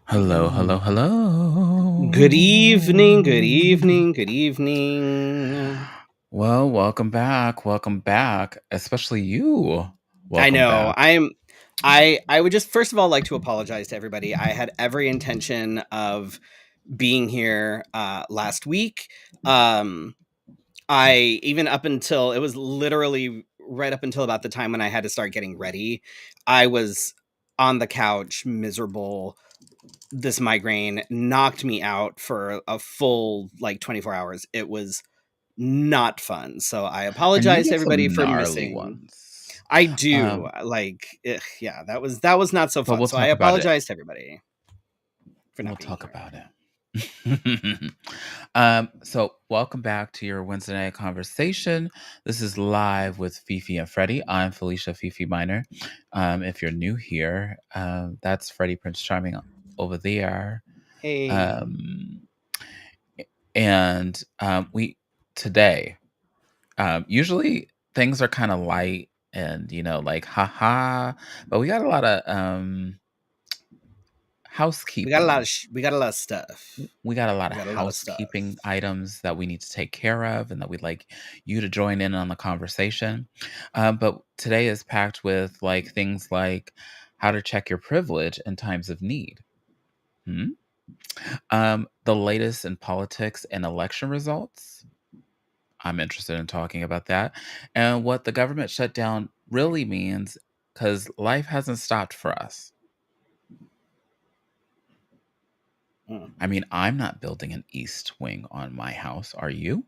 Hello, hello, Good evening, good hello. evening, good evening. Well, welcome back. Welcome back. Especially you. I Welcome know. back. I would just first of all like to apologize to everybody. I had every intention of being here last week. Um I even up until it was literally right up until about the time when I had to start getting ready, I was on the couch miserable. This migraine knocked me out for a full like 24 hours. It was not fun. So I And you apologize to get everybody some for gnarly missing. ones. I do Um, like, yeah, that was not so but fun. we'll So I talk about it. apologize to everybody for We'll not being talk here. about it. So welcome back to your Wednesday night conversation. This is live with Fifi and Freddie. I'm Felicia Fifi Minor. If you're new here, that's Freddie Prince Charming over there. Hey, Um, and we today usually things are kind of light and like haha, but we got a lot of housekeeping. we got a lot of stuff. We got a lot We of got a lot of stuff. housekeeping items that we need to take care of and that we'd like you to join in on the conversation. But today is packed with like things like how to check your privilege in times of need. Hmm? The latest in politics and election results. I'm interested in talking about that and what the government shutdown really means because life hasn't stopped for us. Mm. I mean, I'm not building an east wing on my house. Are you?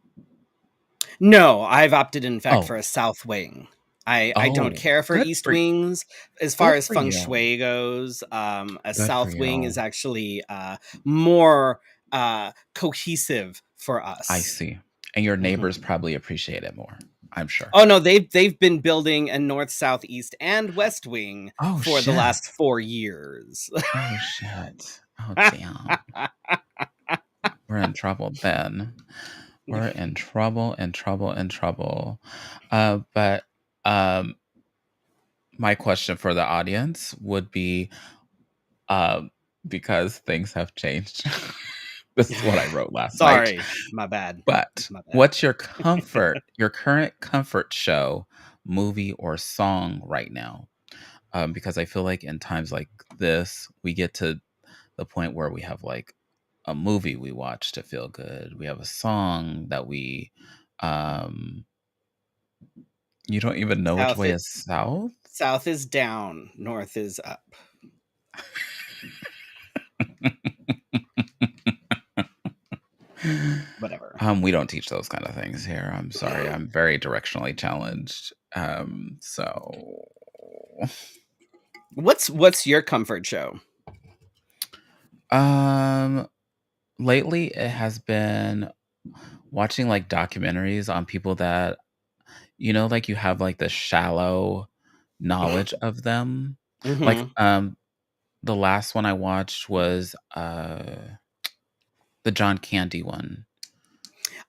No, I've opted in fact Oh, for a south wing. I don't oh, care for good east for wings as far good as for feng you. shui goes. A Good for south wing you. is actually more cohesive for I us. see. And your neighbors Mhm. probably appreciate it more, I'm sure. Oh no, they've been building a north, south, east, and west wing Oh for the shit. last 4 years. Oh shit. Oh damn. We're in trouble then. We're in trouble, in trouble, in trouble. But um my question for the audience would be, um, because things have changed. This is what I wrote last night. Sorry, my bad, But my bad. what's your current comfort show, movie, or song right now? Because I feel like in times like this, we get to the point where we have like a movie we watch to feel good. We have a song that um, you don't even know which South, way is south. south is down, north is up. Whatever. We don't teach those kind of things here. I'm sorry. I'm very directionally challenged. So What's your comfort show? um lately it has been watching like documentaries on people that like you have like the shallow knowledge of them. Like Hmm. the last one I watched was the John Candy one.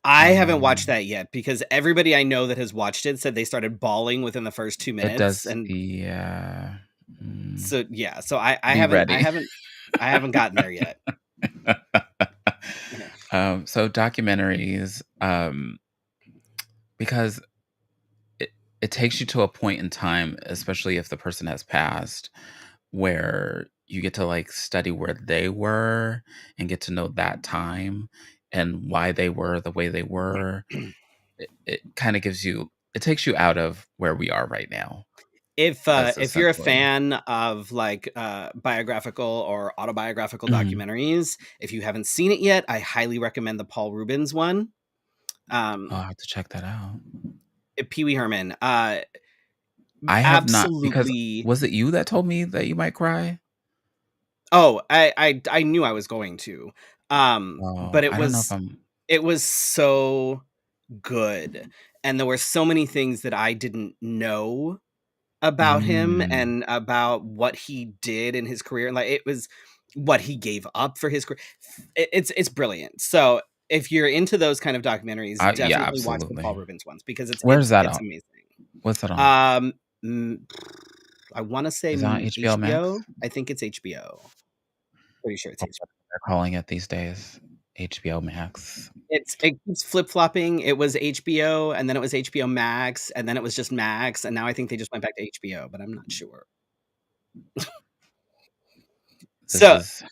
I haven't watched Um that yet because everybody I know that has watched it said they started bawling within the first two it minutes, does, and yeah. Mm, so yeah. So I be haven't ready. I haven't gotten there yet. So documentaries, because it takes you to a point in time, especially if the person has passed, where you get to like study where they were and get to know that time and why they were the way they were. It kind of it takes you out of where we are right now, as If you're a essentially. fan of like biographical or autobiographical Mhm. documentaries, if you haven't seen it yet, I highly recommend the Paul Rubens one. Oh, Um, I'll have to check that out. Pee Wee Herman, I have not, because absolutely. was it you that told me that you might cry? Oh, I knew I was going to, Oh, but I don't know if I'm it was so good, and there were so many things that I didn't know about him mm, and about what he did in his career, like, it was what he gave up for his career. It's brilliant. So, if you're into those kind of documentaries, yeah, definitely watch the absolutely. Paul Rubens ones because Where's that it's on? amazing. What's that on? Um, mm, I wanna say, Is that on HBO Max? HBO? I think it's HBO. Pretty sure it's Or HBO. what they're calling it these days, HBO Max. It keeps flip-flopping. It was HBO, and then it was HBO Max, and then it was just Max, and now I think they just went back to HBO, but I'm not sure. So, This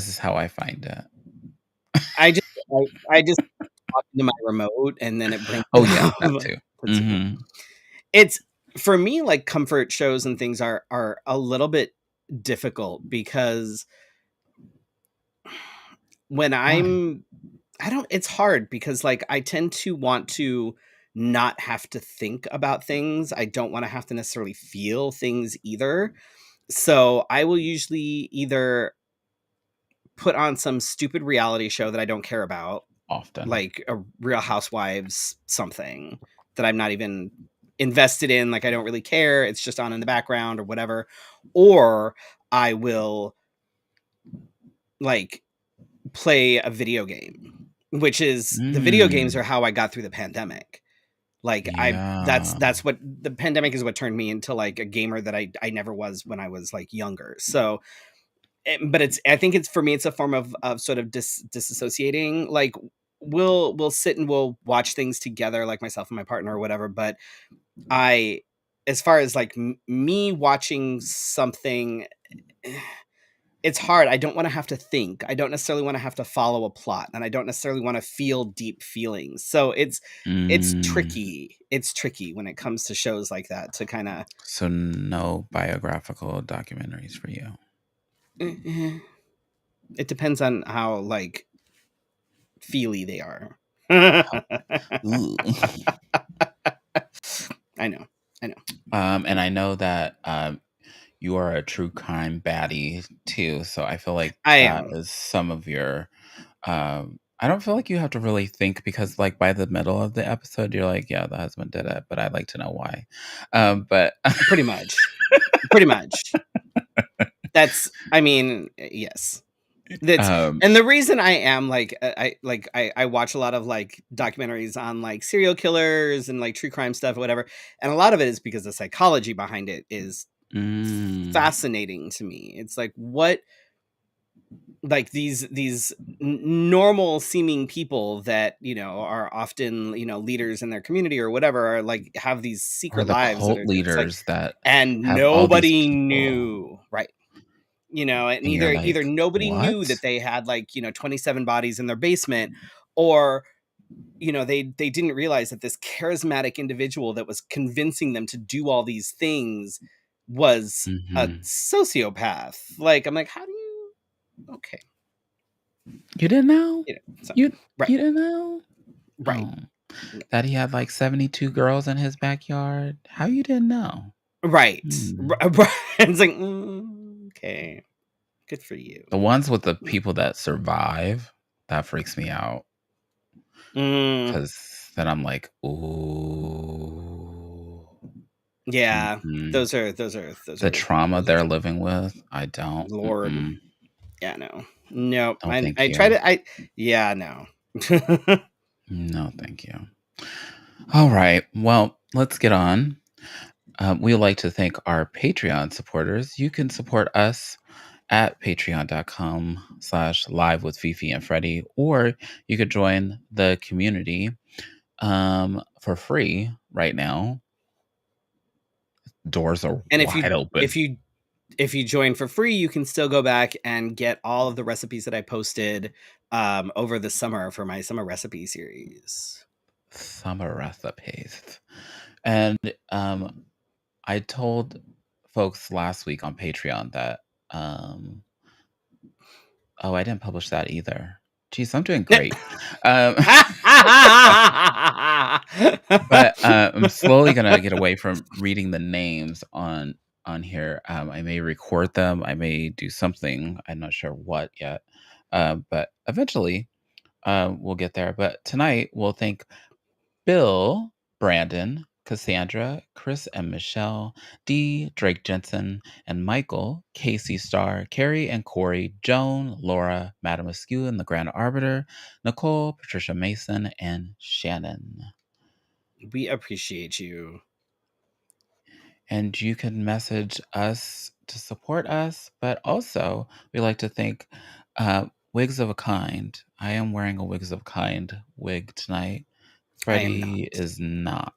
is how I find it. I just talk into my remote, and then it brings Oh, it yeah, up. that too. That's so cool. Mhm. It's for me, like, comfort shows and things are a little bit difficult because when Why? I don't it's hard because, like, I tend to want to not have to think about things. I don't wanna have to necessarily feel things either. So, I will usually either put on some stupid reality show that I don't care about, Often. like a Real Housewives something that I'm not even invested in, like, I don't really care, it's just on in the background or whatever, or I will, like, play a video game, which is the video games are Mm. how I got through the pandemic. Like, I Yeah. that's what the pandemic is what turned me into, like, a gamer that I never was when I was, like, younger. So, but it's I think it's for me, it's a form of sort of disassociating. Like, we'll sit and we'll watch things together, like myself and my partner or whatever. But I, as far as like me watching something, it's hard. I don't want to have to think. I don't necessarily want to have to follow a plot, and I don't necessarily want to feel deep feelings. So it's Mm. tricky. It's tricky when it comes to shows like that to kind of. So no biographical documentaries for you. It depends on how like feely they are. Ooh. I know. I know. And I know that, you are a true crime baddie too, so I feel like I that am. is some of your, I don't feel like you have to really think because, like, by the middle of the episode, you're like, "Yeah, the husband did it, but I'd like to know why." But Pretty much. Pretty much. That's I mean, yes. That's um, and the reason I am I watch a lot of like documentaries on like serial killers and like true crime stuff or whatever. And a lot of it is because the psychology behind it is mm, fascinating to me. It's like what like these normal seeming people that are often leaders in their community or whatever are like have these or secret the lives that cult are just like leaders that and have all these nobody people, knew, right? And and you're either like, nobody knew "What?" that they had like 27 bodies in their basement, or they didn't realize that this charismatic individual that was convincing them to do all these things was a Mhm. sociopath. Like, I'm like, how do you okay, You didn't know? so You right, you didn't know? right, Oh, that he had, like, 72 girls in his backyard? How you didn't know? right, Hmm. right. It's like, okay, good for you. The ones with the people that survive, that freaks me out Mm, because then I'm like, "Ooh." yeah, Mm-mm. those The are trauma those are they're tough. living with, I don't. Lord, Mm-mm. yeah, no, no. No, I thank try you. to yeah, no. No, thank you. Alright, well, let's get on. We would like to thank our Patreon supporters. You can support us at patreon.com/live with Fifi and Freddie, or you could join the community for free right now. Doors are And wide open. if you join for free, you can still go back and get all of the recipes that I posted over the summer for my summer recipe series. Summer recipes. And I told folks last week on Patreon that um oh, I didn't publish that either. Geez, I'm doing great. Um But, I'm slowly gonna get away from reading the names on here. I may record them, I may do something, I'm not sure what yet, but eventually, we'll get there. But tonight, we'll thank Bill, Brandon, Cassandra, Chris and Michelle, Dee, Drake Jensen, and Michael, Casey Starr, Carrie and Corey, Joan, Laura, Madam Askew and the Grand Arbiter, Nicole, Patricia Mason, and Shannon. We appreciate you. And you can message us to support us, but also we like to think wigs of a kind. I am wearing a wigs of a kind wig tonight. I am Freddie not. is not.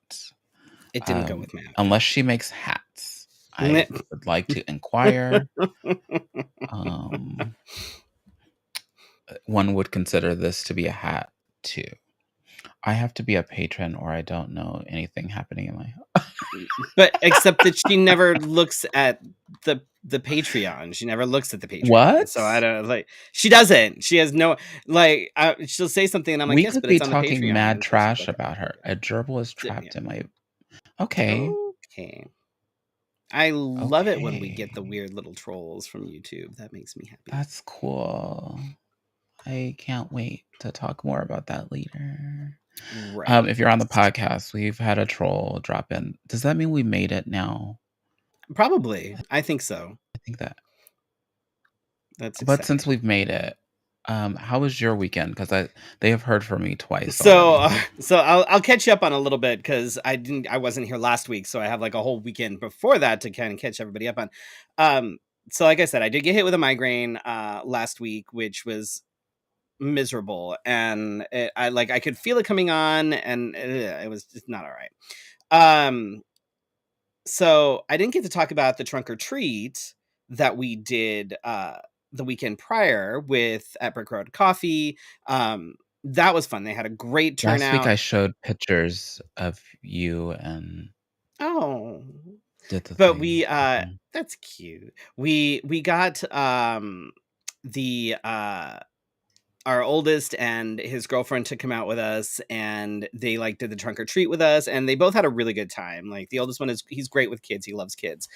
It didn't go with my Unless outfit. she makes hats. I would like to inquire. Um, one would consider this to be a hat too. I have to be a patron or I don't know anything happening in my house. But except that she never looks at the Patreon. She never looks at the Patreon. What? So I don't like she doesn't. She has no like she'll say something and I'm like, We "Yes, could but be it's on the talking Patreon." mad And so she's trash like, about her. A gerbil is Yeah. trapped in my Okay. Okay. I love it when we Okay. get the weird little trolls from YouTube. That makes me happy. That's cool. I can't wait to talk more about that later. Right. If you're on the podcast, we've had a troll drop in. Does that mean we made it now? Probably. I think so. I think that. That's But since exciting. we've made it, how was your weekend? Because they have heard from me twice So, already. so I'll catch you up on a little bit because I wasn't here last week, so I have like a whole weekend before that to kind of catch everybody up on. Um, so like I said, I did get hit with a migraine last week, which was miserable, and I could feel it coming on, and it was just not all right. Um, so I didn't get to talk about the trunk or treat that we did the weekend prior with at Brick Road Coffee. That was fun. They had a great Last week, turnout. I showed pictures of you and Oh, did the but thing. we Mhm. that's cute. We got the our oldest and his girlfriend to come out with us, and they like did the trunk or treat with us, and they both had a really good time. Like the oldest one he's great with kids. He loves kids.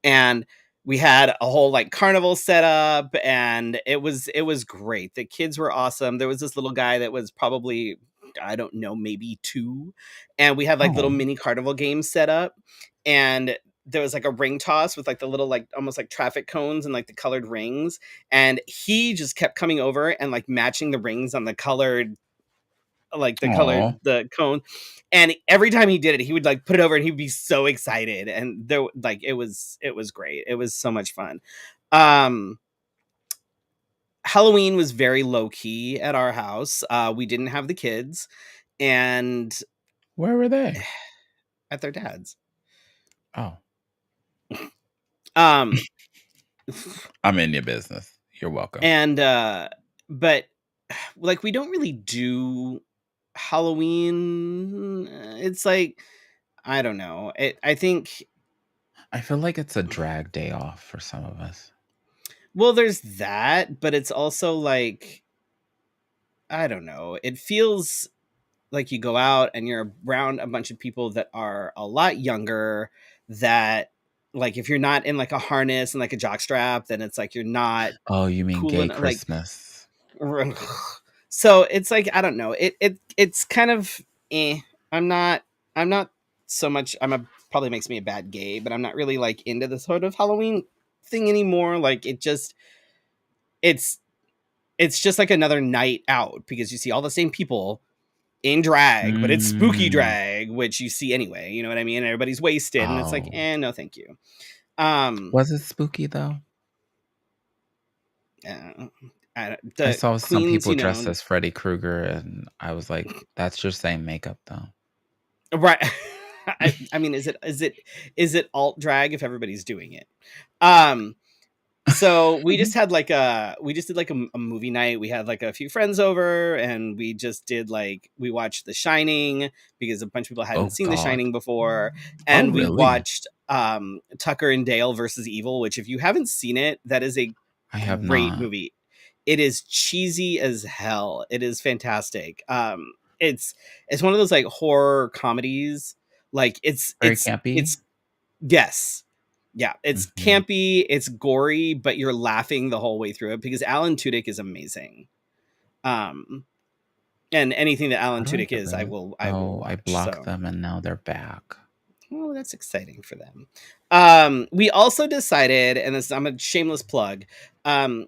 And we had a whole like carnival set up, and it was great. The kids were awesome. There was this little guy that was probably, I don't know, maybe 2, and we had like little Oh, mini carnival games set up, and there was like a ring toss with like the little like almost like traffic cones and like the colored rings, and he just kept coming over and like matching the rings on the colored, like the oh. colored the cone, and every time he did it he would like put it over and he'd be so excited, and there like it was great. It was so much fun. um Halloween was very low key at our house. We didn't have the kids, and Where were they? at their dad's. Oh, um I'm in your business. You're welcome. and but like we don't really do Halloween. It's like, I don't know. I think, I feel like it's a drag day off for some of us. well, there's that, but it's also like, I don't know. It feels like you go out and you're around a bunch of people that are a lot younger, that like if you're not in like a harness and like a jock strap, then it's like you're not Oh, you mean cool gay enough. Like, Christmas? so it's like, I don't know. It's kind of I'm not I'm not so much, probably makes me a bad gay, but I'm not really like into the sort of Halloween thing anymore. Like it's it's just like another night out because you see all the same people in drag, but it's spooky Mm. drag, which you see anyway. You know what I mean? And everybody's wasted, and it's like, Oh. no, thank you. Um, Was it spooky though? uh, I the saw some queens, people dressed as Freddy Krueger, and I was like, "That's your same makeup, though." right? I mean, is it alt drag if everybody's doing it? Um, so we just did like a movie night. We had like a few friends over, and we watched The Shining because a bunch of people hadn't Oh seen The God. Shining before, Oh and we really? watched Tucker and Dale versus Evil, which if you haven't seen it, that is a I have great not. movie. It is cheesy as hell. It is fantastic. It's one of those like horror comedies. Like Very campy. it's yes. Yeah, it's Mhm. campy, it's gory, but you're laughing the whole way through it because Alan Tudyk is amazing. Um, and anything that How Alan do I Tudyk get is, rid I of? will Oh, I watch. blocked So, them, and now they're back. oh, that's exciting for them. We also decided, and this I'm a shameless plug.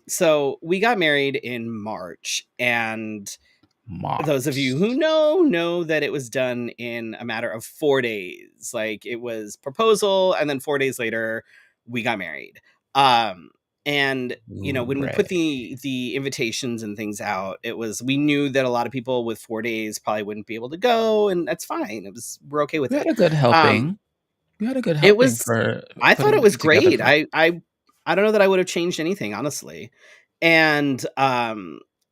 So we got married in March, and those of you March. who know that it was done in a matter of 4 days. Like it was proposal, and then 4 days later, we got married. Um, and Ooh, when we put right. the invitations and things out, we knew that a lot of people with 4 days probably wouldn't be able to go, and that's fine. We're okay with You had it. a good Um, helping. You had a good it helping was for I thought it putting was it together great. for I don't know that I would have changed anything, honestly. And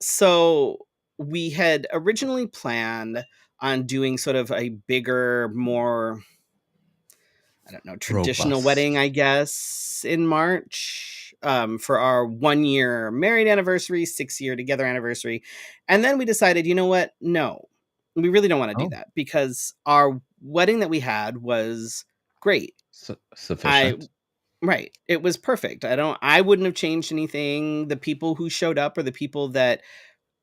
so we had originally planned on doing sort of a bigger, more, I don't know, traditional wedding, robust. I guess, in March, for our 1 year married anniversary, 6 year together anniversary. And then we decided, you know what? No, we really don't want to do Oh, that because our wedding that we had was great. I sufficient. Right. It was perfect. I wouldn't have changed anything. The people who showed up are the people that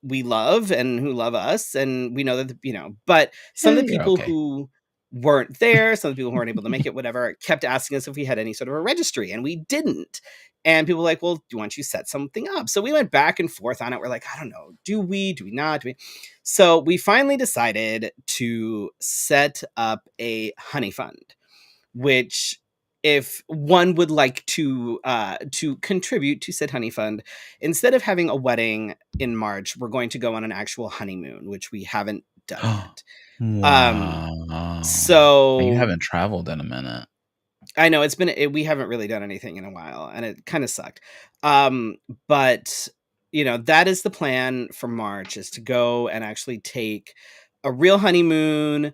we love and who love us, and we know that, but some of Yeah, the you're people okay. who weren't there, some of the people who weren't able to make it, whatever, kept asking us if we had any sort of a registry, and we didn't. And people were like, well, why don't you set something up? So we went back and forth on it. We're like, I don't know. Do we not? Do we? So we finally decided to set up a honey fund, which, if one would like to contribute to said honey fund, instead of having a wedding in March, we're going to go on an actual honeymoon, which we haven't done yet. Um, Wow. And you so haven't traveled in a minute. I know we haven't really done anything in a while, and it kind of sucked. Um, but that is the plan for March, is to go and actually take a real honeymoon.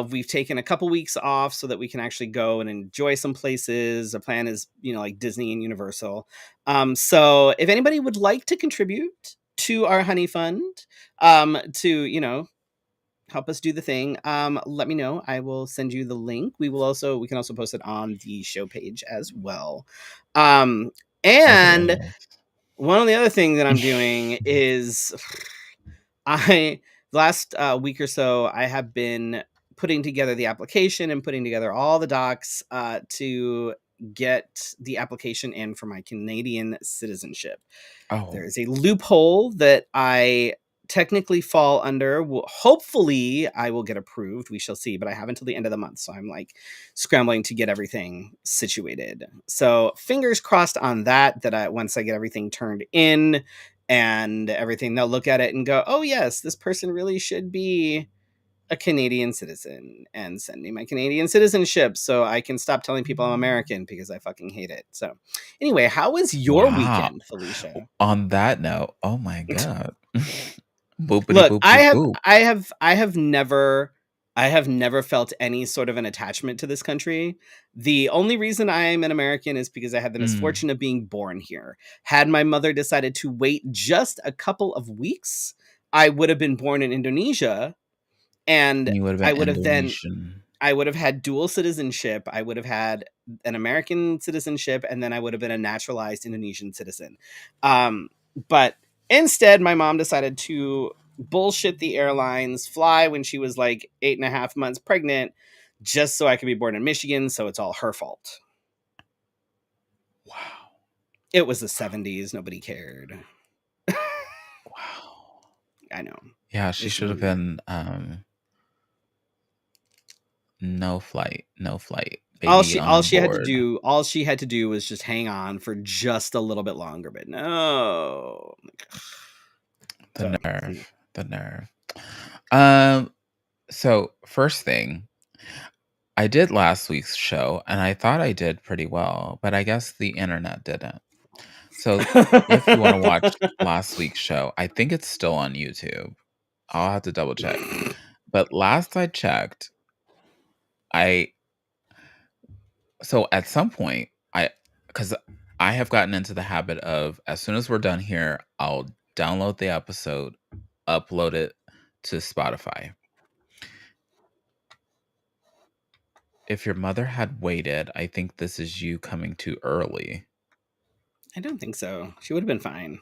We've taken a couple weeks off so that we can actually go and enjoy some places. The plan is, like Disney and Universal. So if anybody would like to contribute to our honey fund, to help us do the thing, let me know. I will send you the link. We can also post it on the show page as well. um and Fabulous. one of the other things that I'm doing is, I last week or so, I have been putting together the application and putting together all the docs, to get the application in for my Canadian citizenship. Oh, There is a loophole that I technically fall under. Hopefully, I will get approved. We shall see, but I have until the end of the month. So I'm like scrambling to get everything situated. So fingers crossed on that once I get everything turned in and everything, they'll look at it and go, oh, yes, this person really should be a Canadian citizen, and send me my Canadian citizenship so I can stop telling people I'm American, because I fucking hate it. So, anyway, how was your wow. weekend, Felicia? On that note, oh my god. Boopity Look, boop boop boop. I have never felt any sort of an attachment to this country. The only reason I am an American is because I had the Mm, misfortune of being born here. Had my mother decided to wait just a couple of weeks, I would have been born in Indonesia, and and you would have I been would have then Indonesian. I would have had dual citizenship. I would have had an American citizenship, and then I would have been a naturalized Indonesian citizen. Um, but instead, my mom decided to bullshit the airlines, fly when she was like 8.5 months pregnant, just so I could be born in Michigan. So it's all her fault. Wow. It was the 70s. Nobody cared. Wow. I know. Yeah, she It's should have rude. been no flight, no flight. Baby on board. All she had to do was just hang on for just a little bit longer, but no. The So, nerve. The nerve. Um, so first thing, I did last week's show and I thought I did pretty well, but I guess the internet didn't. So if you want to watch last week's show, I think it's still on YouTube. I'll have to double check. But last I checked, I so at some point because I have gotten into the habit of, as soon as we're done here, I'll download the episode, upload it to Spotify. If your mother had waited, I think this is you coming too early. I don't think so. She would have been fine.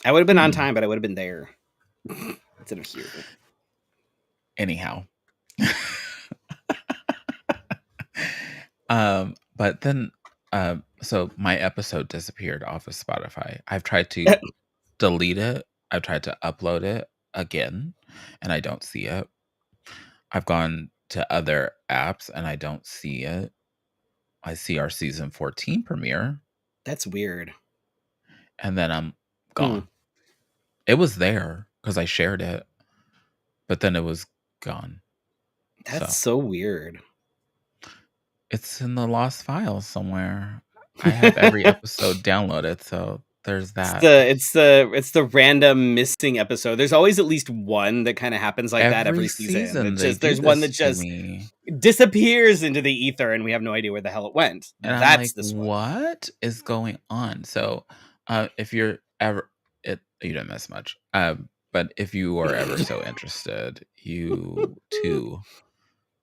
I would have been on Hmm. time, but I would have been there instead of here. Anyhow. But then so my episode disappeared off of Spotify. I've tried to delete it. I've tried to upload it again and I don't see it. I've gone to other apps and I don't see it. I see our season 14 premiere, That's weird. and then I'm Hmm. gone. It was there because I shared it, but then it was gone. That's So so weird. it's in the lost files somewhere. I have every episode downloaded, so there's that. It's the random missing episode. There's always at least one that kind of happens like that Every every season. season That they just do there's one this that to just me. disappears into the ether and we have no idea where the hell it went. And I'm That's like, this one. "What is going on?" So, if you're ever you didn't miss much, but if you are ever so interested, you too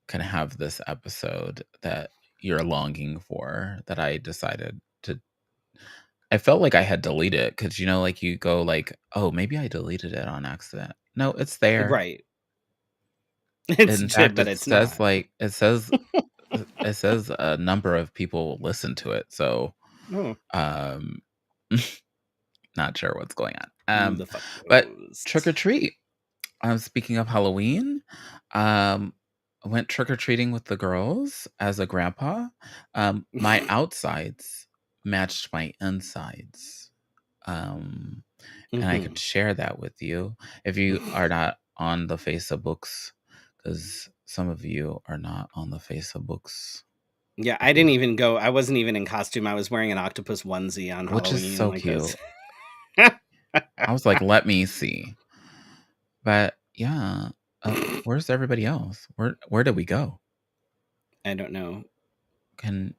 can have this episode that you're longing for that I decided to I felt like I had deleted it because like, you go like, "Oh, maybe I deleted it on accident." No, it's there. Right. It's In fact, but it's not. it says a number of people listen to it, so, Oh, um not sure what's going on. who the fuck But knows? trick or treat. Speaking of Halloween, um, I went trick or treating with the girls as a grandpa. My outsides matched my insides. Um, and I Mhm. could share that with you if you are not on the face of books, because some of you are not on the face of books, Yeah, I didn't even go. I wasn't even in costume. I was wearing an octopus onesie on which is Halloween, so like this. cute. I was like, let me see. But yeah, where's everybody else? Where did we go? I don't know. Can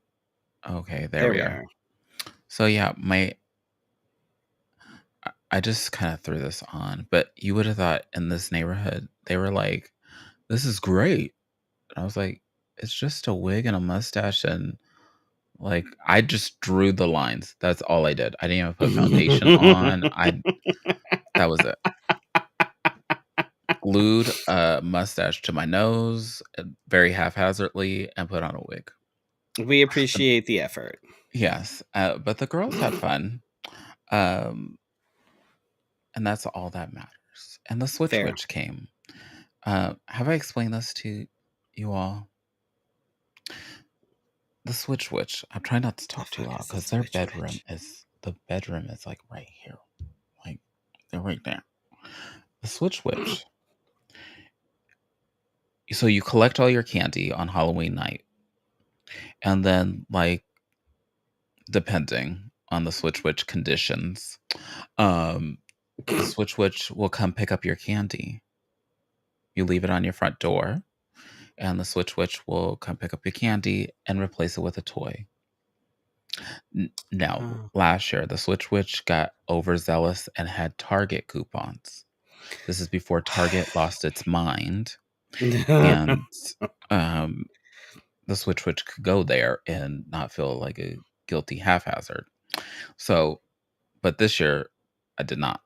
Okay, there There we we are. are. So yeah, I just kind of threw this on, but you would have thought in this neighborhood they were like, "This is great." And I was like, "It's just a wig and a mustache and like I just drew the lines. That's all I did. I didn't even put foundation on. I That was it. Glued a mustache to my nose very haphazardly and put on a wig. We appreciate the effort. Yes, but the girls had fun, um, and that's all that matters. And the Switch Fair. Witch came. Have I explained this to you all? The Switch Witch. I'm trying not to The talk too fuck loud is a because their switch bedroom witch? is like right here, like they're right there. The Switch Witch. So you collect all your candy on Halloween night, and then like depending on the Switch Witch conditions, um, the Switch Witch will come pick up your candy. You leave it on your front door, and the Switch Witch will come pick up your candy and replace it with a toy. Now, Oh. last year, the Switch Witch got overzealous and had Target coupons. This is before Target lost its mind, and um, the Switch Witch could go there and not feel like a guilty haphazard. So, but this year, I did not.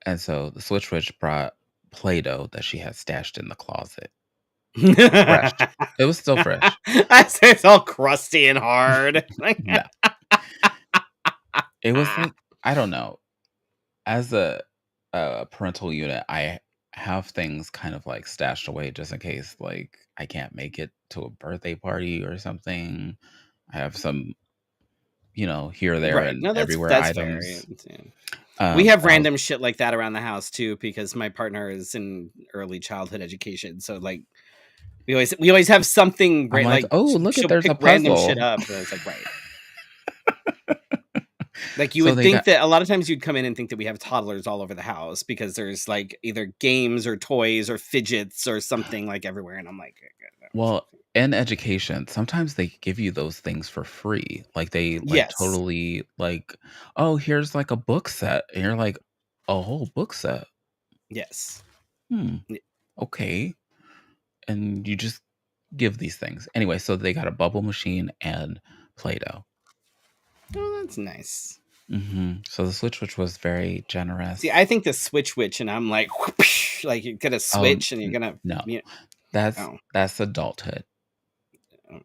And so the Switch Witch brought Play Doh that she had stashed in the closet. Fresh. It was still fresh. It's all crusty and hard. No. It was like, I don't know. As a parental unit, I have things kind of like stashed away just in case like I can't make it to a birthday party or something. I have some, here, there, Right. and No, everywhere that's fair. Yeah, items. yeah. We have But I was random shit like that around the house too, because my partner is in early childhood education. So like we always have something I'm like, like "Oh, look at she'll there's a pick random shit puzzle." up. And it's like right. Like you So would they think got that a lot of times you'd come in and think that we have toddlers all over the house because there's like either games or toys or fidgets or something like everywhere. And I'm like, well, in education, sometimes they give you those things for free. Like they like yes, totally like, "Oh, here's like a book set." And you're like, "A whole book set? yes. Hmm, okay." And you just give these things. Anyway, so they got a bubble machine and Play-Doh. Oh, that's nice. So the Switch, which was very See, generous. I think the switch witch, and I'm like, whoosh, like you're gonna Oh, switch and you're gonna, no. you That's know, that's adulthood. oh,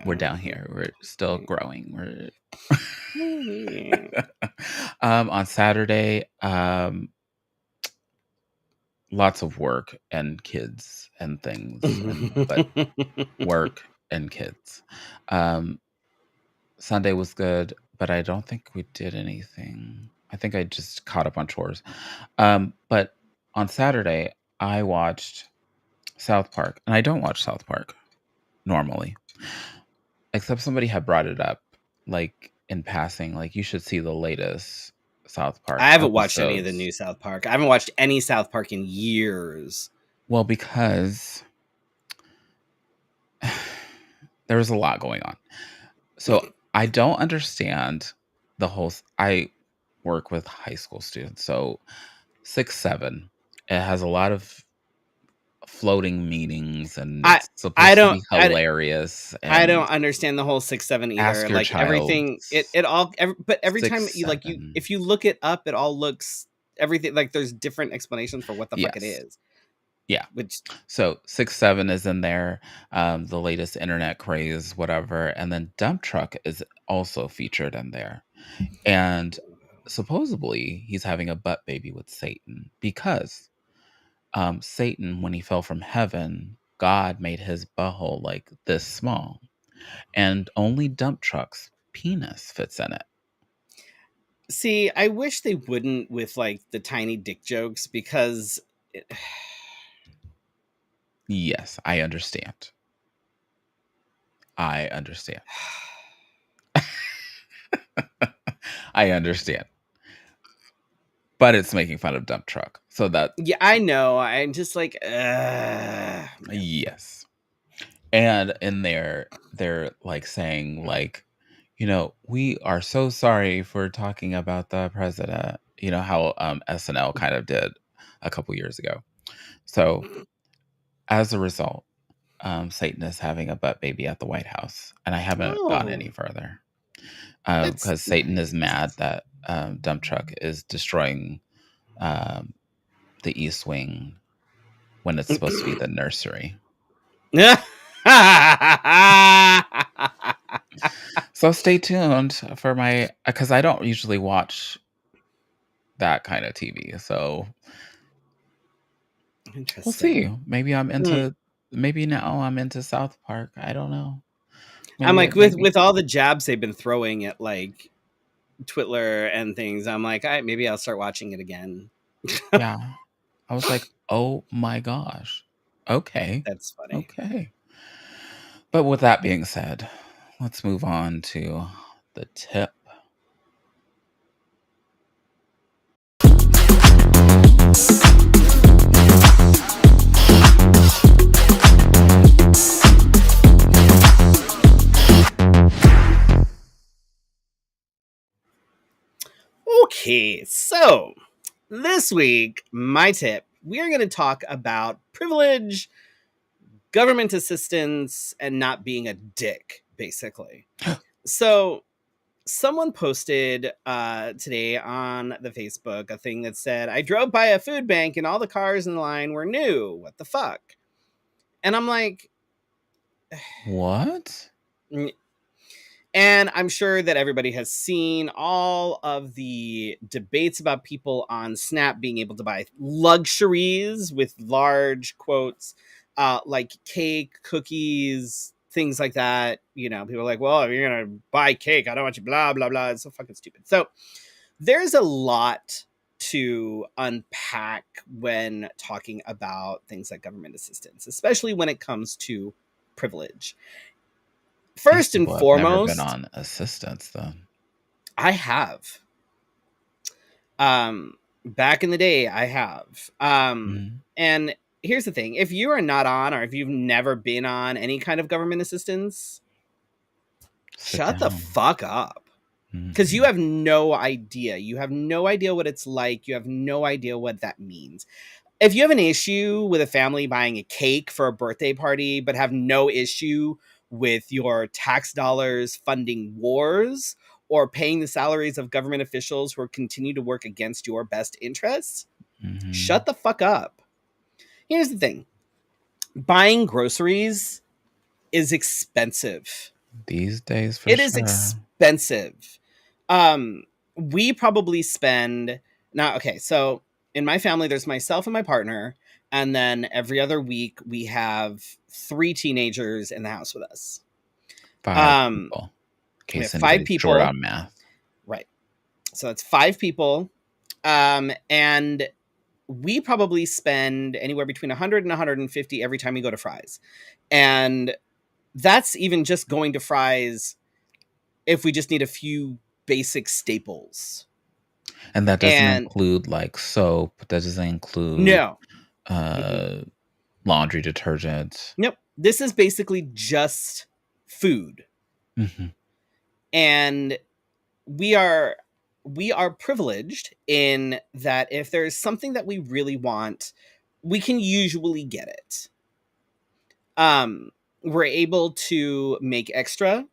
We're down here. We're still growing. oh. On Saturday, lots of work and kids and things, but work and kids. Um, Sunday was good, but I don't think we did anything. I think I just caught up on chores. But on Saturday, I watched South Park, and I don't watch South Park normally, except somebody had brought it up, like, in passing, like, "You should see the latest South Park I haven't watched any of the episodes." new South Park. I haven't watched any South Park in years. Well, because there was a lot going on. So, I don't understand the whole s I work with high school students, so 6, 7, it has a lot of floating meanings, and I it's I supposed to don't be hilarious, I and don't understand the whole 6-7 either. ask your Like child everything, it all. But every time 6, you like if 7. you look it up, it all looks everything like there's different explanations for what the fuck it Yes. is. Yeah. Which So 6, 7 is in there, the latest internet craze, whatever, and then dump truck is also featured in there. And supposedly he's having a butt baby with Satan because Satan, when he fell from heaven, God made his butthole like this small, and only dump truck's penis fits in it. see, I wish they wouldn't with like the tiny dick jokes because it, Yes, I understand. I understand. I understand. But it's making fun of dump truck. So that yeah, I know. I'm just like, man. yes. And in there, they're like saying, like, we are so sorry for talking about the president. You know how SNL kind of did a couple years ago. So as a result, Satan is having a butt baby at the White House, and I haven't gone any Oh, further that's because Satan is mad nice. that dump truck is destroying um, the East Wing when it's supposed to be the nursery. So stay tuned for my because I don't usually watch that kind of TV. So we'll see. Interesting. Hmm. Maybe now I'm into South Park. I don't know. I'm Maybe like it maybe with all the jabs they've been throwing at like Twitler and things. I'm like, maybe I'll start watching it again. yeah. I was like, "Oh my gosh. Okay. That's funny. Okay." But with that being said, let's move on to the tip. Okay, so this week, my tip, we are going to talk about privilege, government assistance, and not being a dick, basically. So someone posted today on the Facebook a thing that said, I drove by a food bank and all the cars in the line were new. What the fuck? And I'm like, What? and I'm sure that everybody has seen all of the debates about people on Snap being able to buy luxuries with large quotes, like cake, cookies, things like that. You know, people are like, well, if you're going to buy cake, I don't want you, blah, blah, blah. It's so fucking stupid. So there's a lot to unpack when talking about things like government assistance, especially when it comes to privilege. These First and people have never been foremost, on assistance then. I have. Back in the day, I have. Mhm. And here's the thing: if you are not on, or if you've never been on any kind of government assistance, Sit shut the down. fuck up. Because you Mhm. have no idea. You have no idea what it's like. You have no idea what that means. If you have an issue with a family buying a cake for a birthday party, but have no issue with your tax dollars funding wars or paying the salaries of government officials who continue to work against your best interests, Mhm. shut the fuck up. Here's the thing: buying groceries is expensive. These days for It is sure. expensive. Um, we probably spend now. Okay, so in my family, there's myself and my partner. And then every other week we have 3 teenagers in the house with us. 5 Um, people, in we have case 5 anybody's short people. on math. Right. So that's 5 people. And we probably spend anywhere between 100 and 150 every time we go to Fry's. And that's even just going to Fry's if we just need a few basic staples. And that doesn't And include, like, soap, that doesn't include, no. Mm-mm. uh, laundry detergent. Nope. This is basically just food. Mhm. And we are privileged in that if there's something that we really want, we can usually get it. Um, we're able to make extra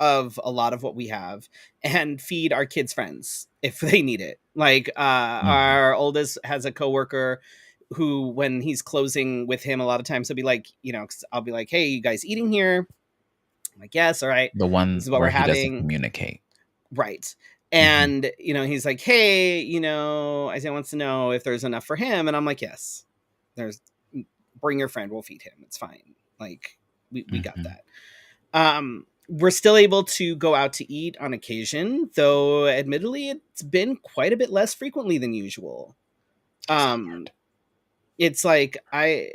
of a lot of what we have and feed our kids' friends if they need it. Like Mhm. our oldest has a coworker who, when he's closing with him, a lot of times he'll be like, 'cause I'll be like, "Hey, you guys eating here?" I'm like, "Yes, all right. The This one is what we're where he doesn't having." communicate. Right. Mhm. And, he's like, "Hey, Isaiah wants to know if there's enough for him." And I'm like, "Yes, there's, bring your friend. We'll feed him. It's fine. Like, we got Mhm. that." We're still able to go out to eat on occasion, though admittedly, it's been quite a bit less frequently than usual. It's Um, hard. it's like um,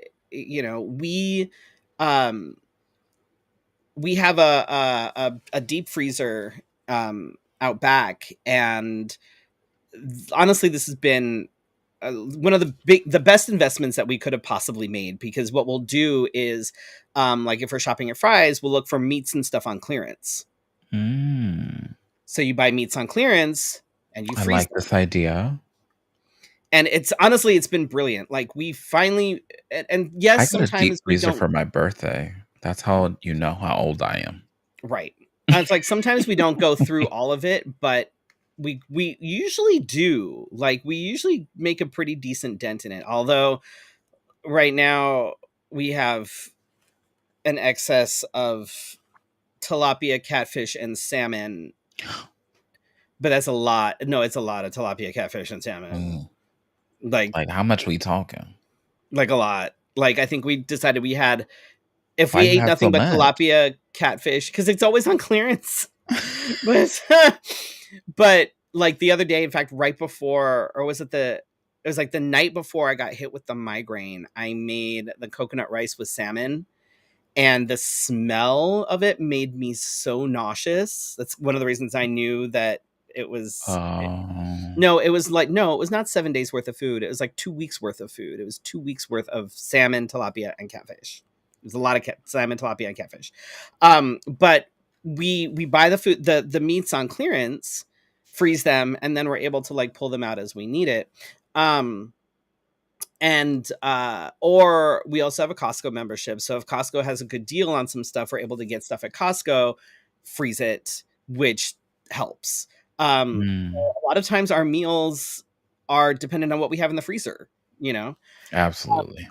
we have a deep freezer out back, and honestly, this has been one of the best investments that we could have possibly made, because what we'll do is, like if we're shopping at Fry's, we'll look for meats and stuff on clearance. Mm. So you buy meats on clearance and you I freeze like them. this idea. And it's been brilliant. Like we finally, and I yes, got a deep sometimes we freezer don't. for my birthday. That's how you know how old I am. Right. It's like sometimes we don't go through all of it, but we usually do. Like we usually make a pretty decent dent in it. Although right now we have an excess of tilapia, catfish, and salmon. But that's a lot. No, it's a lot of tilapia, catfish, and salmon. Mm. Like Like, how much we talking? a lot. Like I think we decided we had, if Why we you ate have so nothing but much? tilapia, catfish, because it's always on clearance. but but like the other day, in fact, right before, or was it it was like the night before I got hit with the migraine, I made the coconut rice with salmon, and the smell of it made me so nauseous. That's one of the reasons I knew that it was. Oh. No, it was like, no, it was not 7 days worth of food. It was like 2 weeks worth of food. It was 2 weeks worth of salmon, tilapia, and catfish. It was a lot of salmon, tilapia, and catfish. But we buy the food, the meats on clearance, freeze them, and then we're able to like pull them out as we need it. Um, and or we also have a Costco membership. So if Costco has a good deal on some stuff, we're able to get stuff at Costco, freeze it, which helps. Mm. A lot of times our meals are dependent on what we have in the freezer, you know? Absolutely.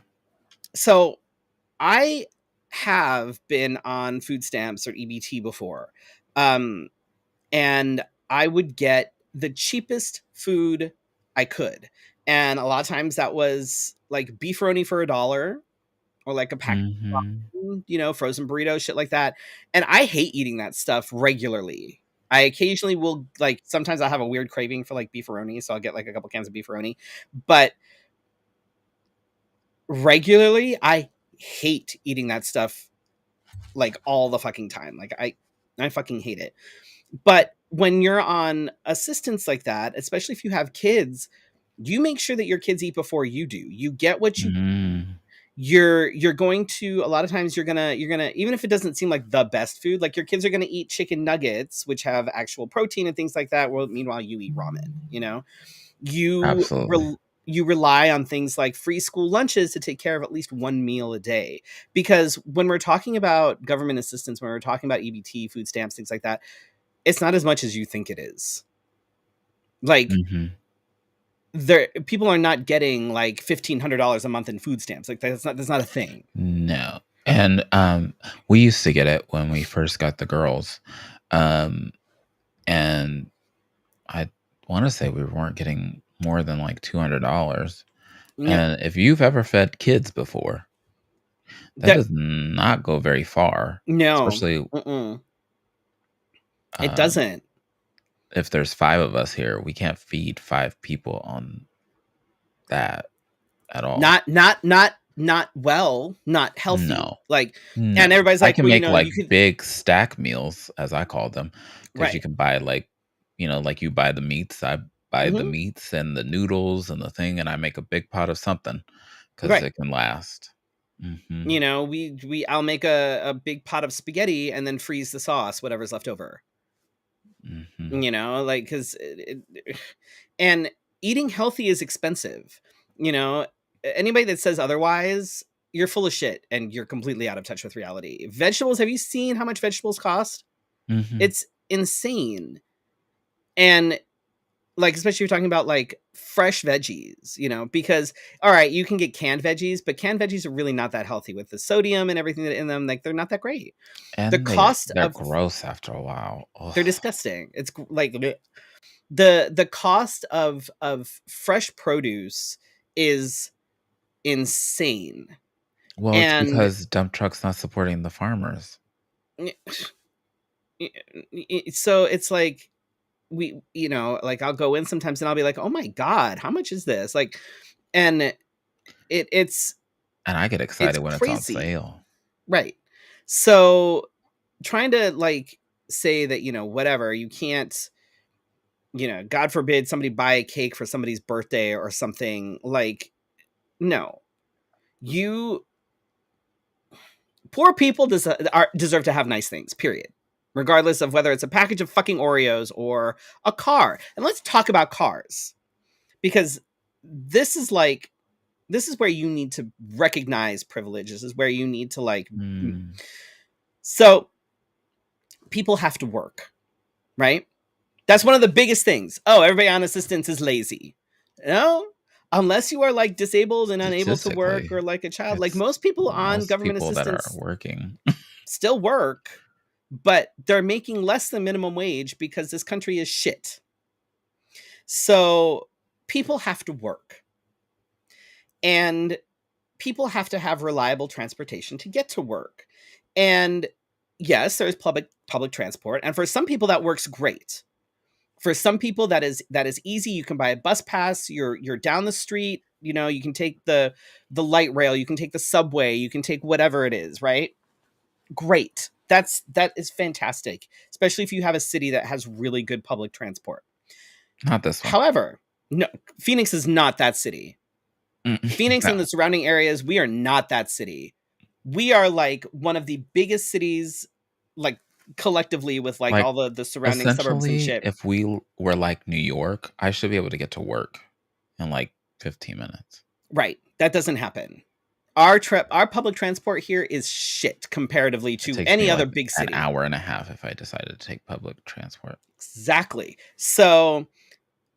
So I have been on food stamps or EBT before. Um, and I would get the cheapest food I could. And a lot of times that was like beefaroni for $1, or like a pack Mhm. of frozen burritos, shit like that. And I hate eating that stuff regularly. I occasionally will, like, sometimes I'll have a weird craving for like beefaroni, so I'll get like a couple cans of beefaroni. But regularly, I hate eating that stuff like all the fucking time. Like I fucking hate it. But when you're on assistance like that, especially if you have kids, you make sure that your kids eat before you do. You get what you, Mm. you're going to, a lot of times you're gonna, even if it doesn't seem like the best food, like your kids are gonna eat chicken nuggets, which have actual protein and things like that. Well, meanwhile you eat ramen, you Absolutely. you rely on things like free school lunches to take care of at least one meal a day. Because when we're talking about government assistance, when we're talking about EBT, food stamps, things like that, it's not as much as you think it is. Like, Mhm. there, people are not getting like $1,500 a month in food stamps. Like that's not a thing. No. And, we used to get it when we first got the girls, um, and I wanna say we weren't getting more than, like, $200, Yep. And if you've ever fed kids before, that That does not go very far, no. especially, Mm-mm. It um, doesn't. if there's 5 of us here, we can't feed 5 people on that at all. Not well, not healthy. No. Like, No. and everybody's I like, can "Well, make, like, you could." big stack meals, as I call them, because you Right. can buy, like, like you buy the meats, I buy the Mhm. meats and the noodles and the thing, and I make a big pot of something because Right. it can last. Mhm. I'll make a big pot of spaghetti and then freeze the sauce, whatever's left over. Mhm. Like, 'cause and eating healthy is expensive, you know? Anybody that says otherwise, you're full of shit and you're completely out of touch with reality. Vegetables, have you seen how much vegetables cost? Mhm. It's insane. And, like, especially if you're talking about, like, fresh veggies, because, all right, you can get canned veggies, but canned veggies are really not that healthy with the sodium and everything in them, like, they're not that great. The And cost they're of gross after a while. Ugh. They're disgusting. It's like bleh. The cost of fresh produce is insane. Well, it's And because dump trucks not supporting the farmers. so it's like like I'll go in sometimes and I'll be like, "Oh my god, how much is this?" Like, and it's And I get it's excited when it's on crazy. sale. Right. So trying to like say that, whatever, you can't, God forbid somebody buy a cake for somebody's birthday or something, like, no. You Poor people deserve to have nice things, period. Regardless of whether it's a package of fucking Oreos or a car. And let's talk about cars, because this is like this is where you need to recognize privilege. This is where you need to like Mm. so people have to work, right? That's one of the biggest things. Oh, everybody on assistance is lazy. No, unless you are like disabled and unable to work, Statistically, or like a child. Like it's most people on most government people that are assistance working. still work, but they're making less than minimum wage because this country is shit. So people have to work, and people have to have reliable transportation to get to work. And yes, there's public transport, and for some people that works great. For some people that is easy. You can buy a bus pass. You're down the street. You can take the light rail. You can take the subway. You can take whatever it is. Right? Great. That is fantastic, especially if you have a city that has really good public transport. Not this one. However, no, Phoenix is not that city. Mm, Phoenix and the no. surrounding areas, we are not that city. We are like one of the biggest cities, like collectively, with like Like, all the surrounding suburbs and essentially, shit. if we were like New York, I should be able to get to work in, like, 15 minutes. Right. That doesn't happen. Our public transport here is shit comparatively It to takes any me, other like, big an city. hour and a half if I decided to take public transport. Exactly. So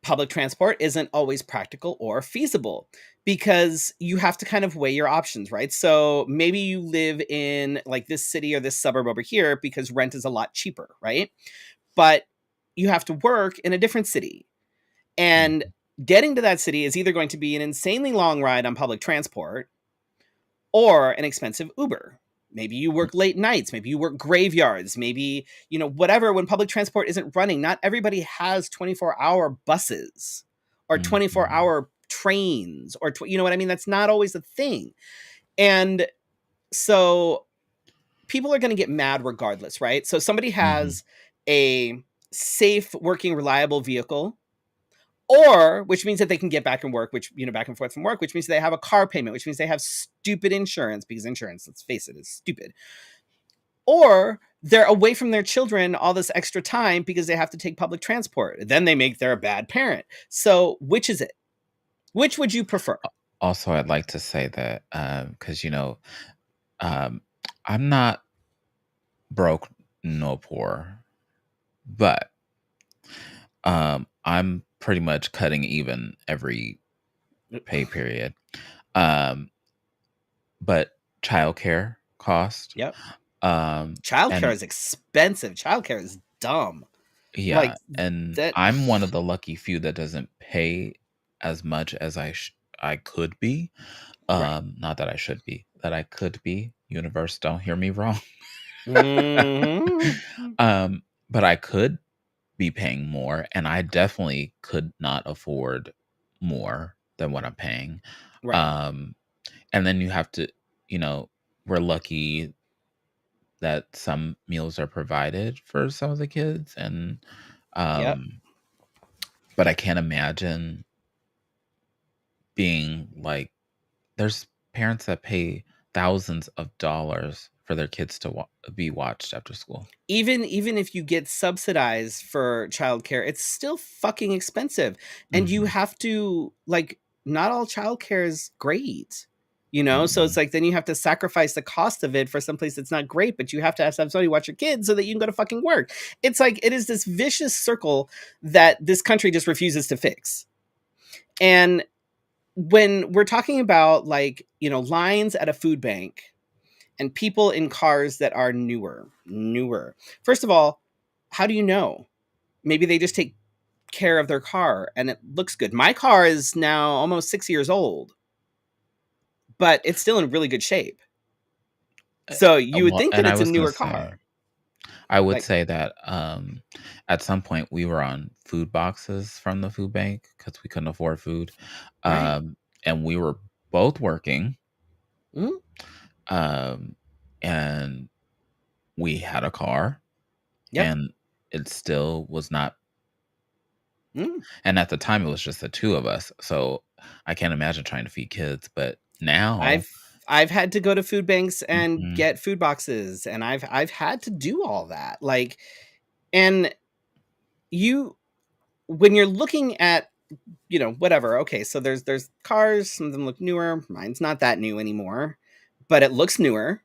public transport isn't always practical or feasible because you have to kind of weigh your options, right? So maybe you live in like this city or this suburb over here because rent is a lot cheaper, right? But you have to work in a different city. And Mhm. getting to that city is either going to be an insanely long ride on public transport or an expensive Uber. Maybe you work late nights, maybe you work graveyards, maybe, whatever, when public transport isn't running. Not everybody has 24-hour buses or Mhm. 24-hour trains or, you know what I mean? That's not always a thing. And so people are going to get mad regardless, right? So somebody Mhm. has a safe, working, reliable vehicle, or which means that they can get back and work, which, back and forth from work, which means they have a car payment, which means they have stupid insurance, because insurance, let's face it, is stupid. Or they're away from their children all this extra time because they have to take public transport. Then they make they're a bad parent. So which is it? Which would you prefer? Also, I'd like to say that, because um, I'm not broke no poor, but, I'm pretty much cutting even every pay period. Um, but childcare cost, Yep. and Childcare is expensive. Childcare is dumb. Like yeah, and that. I'm one of the lucky few that doesn't pay as much as I could be. Right. Not that I should be, that I could be. Universe, don't hear me wrong. Mhm. But I could be paying more, and I definitely could not afford more than what I'm paying. Right. Um, and then you have to, you know, we're lucky that some meals are provided for some of the kids, and Yep. um, but I can't imagine being like, there's parents that pay thousands of dollars for their kids to be watched after school. Even if you get subsidized for childcare, it's still fucking expensive. And you Mhm, have to like not all childcare is great. You know, so it's mm. like then you have to sacrifice the cost of it for someplace that's not great, but you have to have somebody watch your kids so that you can go to fucking work. It's like it is this vicious circle that this country just refuses to fix. And when we're talking about like, you know, lines at a food bank and people in cars that are newer. First of all, how do you know? Maybe they just take care of their car and it looks good. My car is now almost 6 years old, but it's still in really good shape. Eh, So you would well, think that and I it's a was gonna newer say, car. I would Like, say that, at some point, we were on food boxes from the food bank because we couldn't afford food, right. um, and we were both working, Mm, um, and we had a car, yep. and it still was not, Mm. and at the time, it was just the 2 of us, so I can't imagine trying to feed kids, but now. I've I've had to go to food banks and Mhm, get food boxes and I've had to do all that. Like and you when you're looking at you know, whatever. Okay, so there's cars, some of them look newer. Mine's not that new anymore, but it looks newer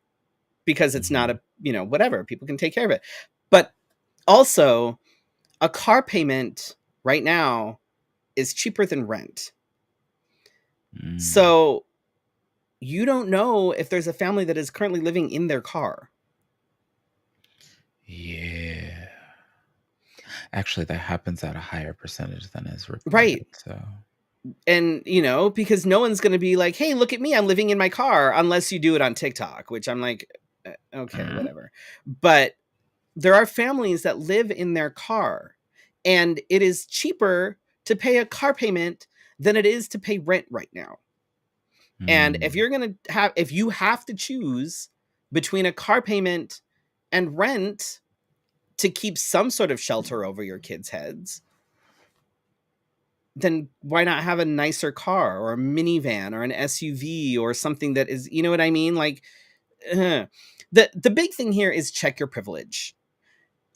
because it's not mhm, a, you know, whatever. People can take care of it. But also, a car payment right now is cheaper than rent. mm, So, you don't know if there's a family that is currently living in their car. yeah. Actually, that happens at a higher percentage than is reported, Right. so. And, you know, because no one's going to be like, "Hey, look at me, I'm living in my car," unless you do it on TikTok, which I'm like, okay, Mm, whatever." But there are families that live in their car, and it is cheaper to pay a car payment than it is to pay rent right now. And mm. if you have to choose between a car payment and rent to keep some sort of shelter over your kids' heads, then why not have a nicer car or a minivan or an SUV or something that is, you know what I mean? Like, the big thing here is check your privilege.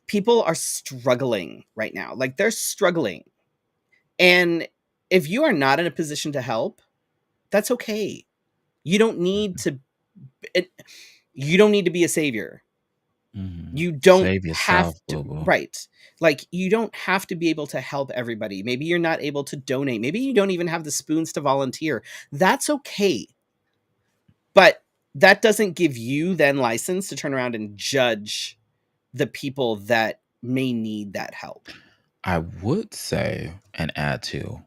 People are struggling right now. Like they're struggling. And if you are not in a position to help, that's okay. You don't need to it, you don't need to be a savior. Mhm. You don't Save have yourself, to boo-boo. right. Like you don't have to be able to help everybody. Maybe you're not able to donate. Maybe you don't even have the spoons to volunteer. That's okay. But that doesn't give you then license to turn around and judge the people that may need that help. I would say and add to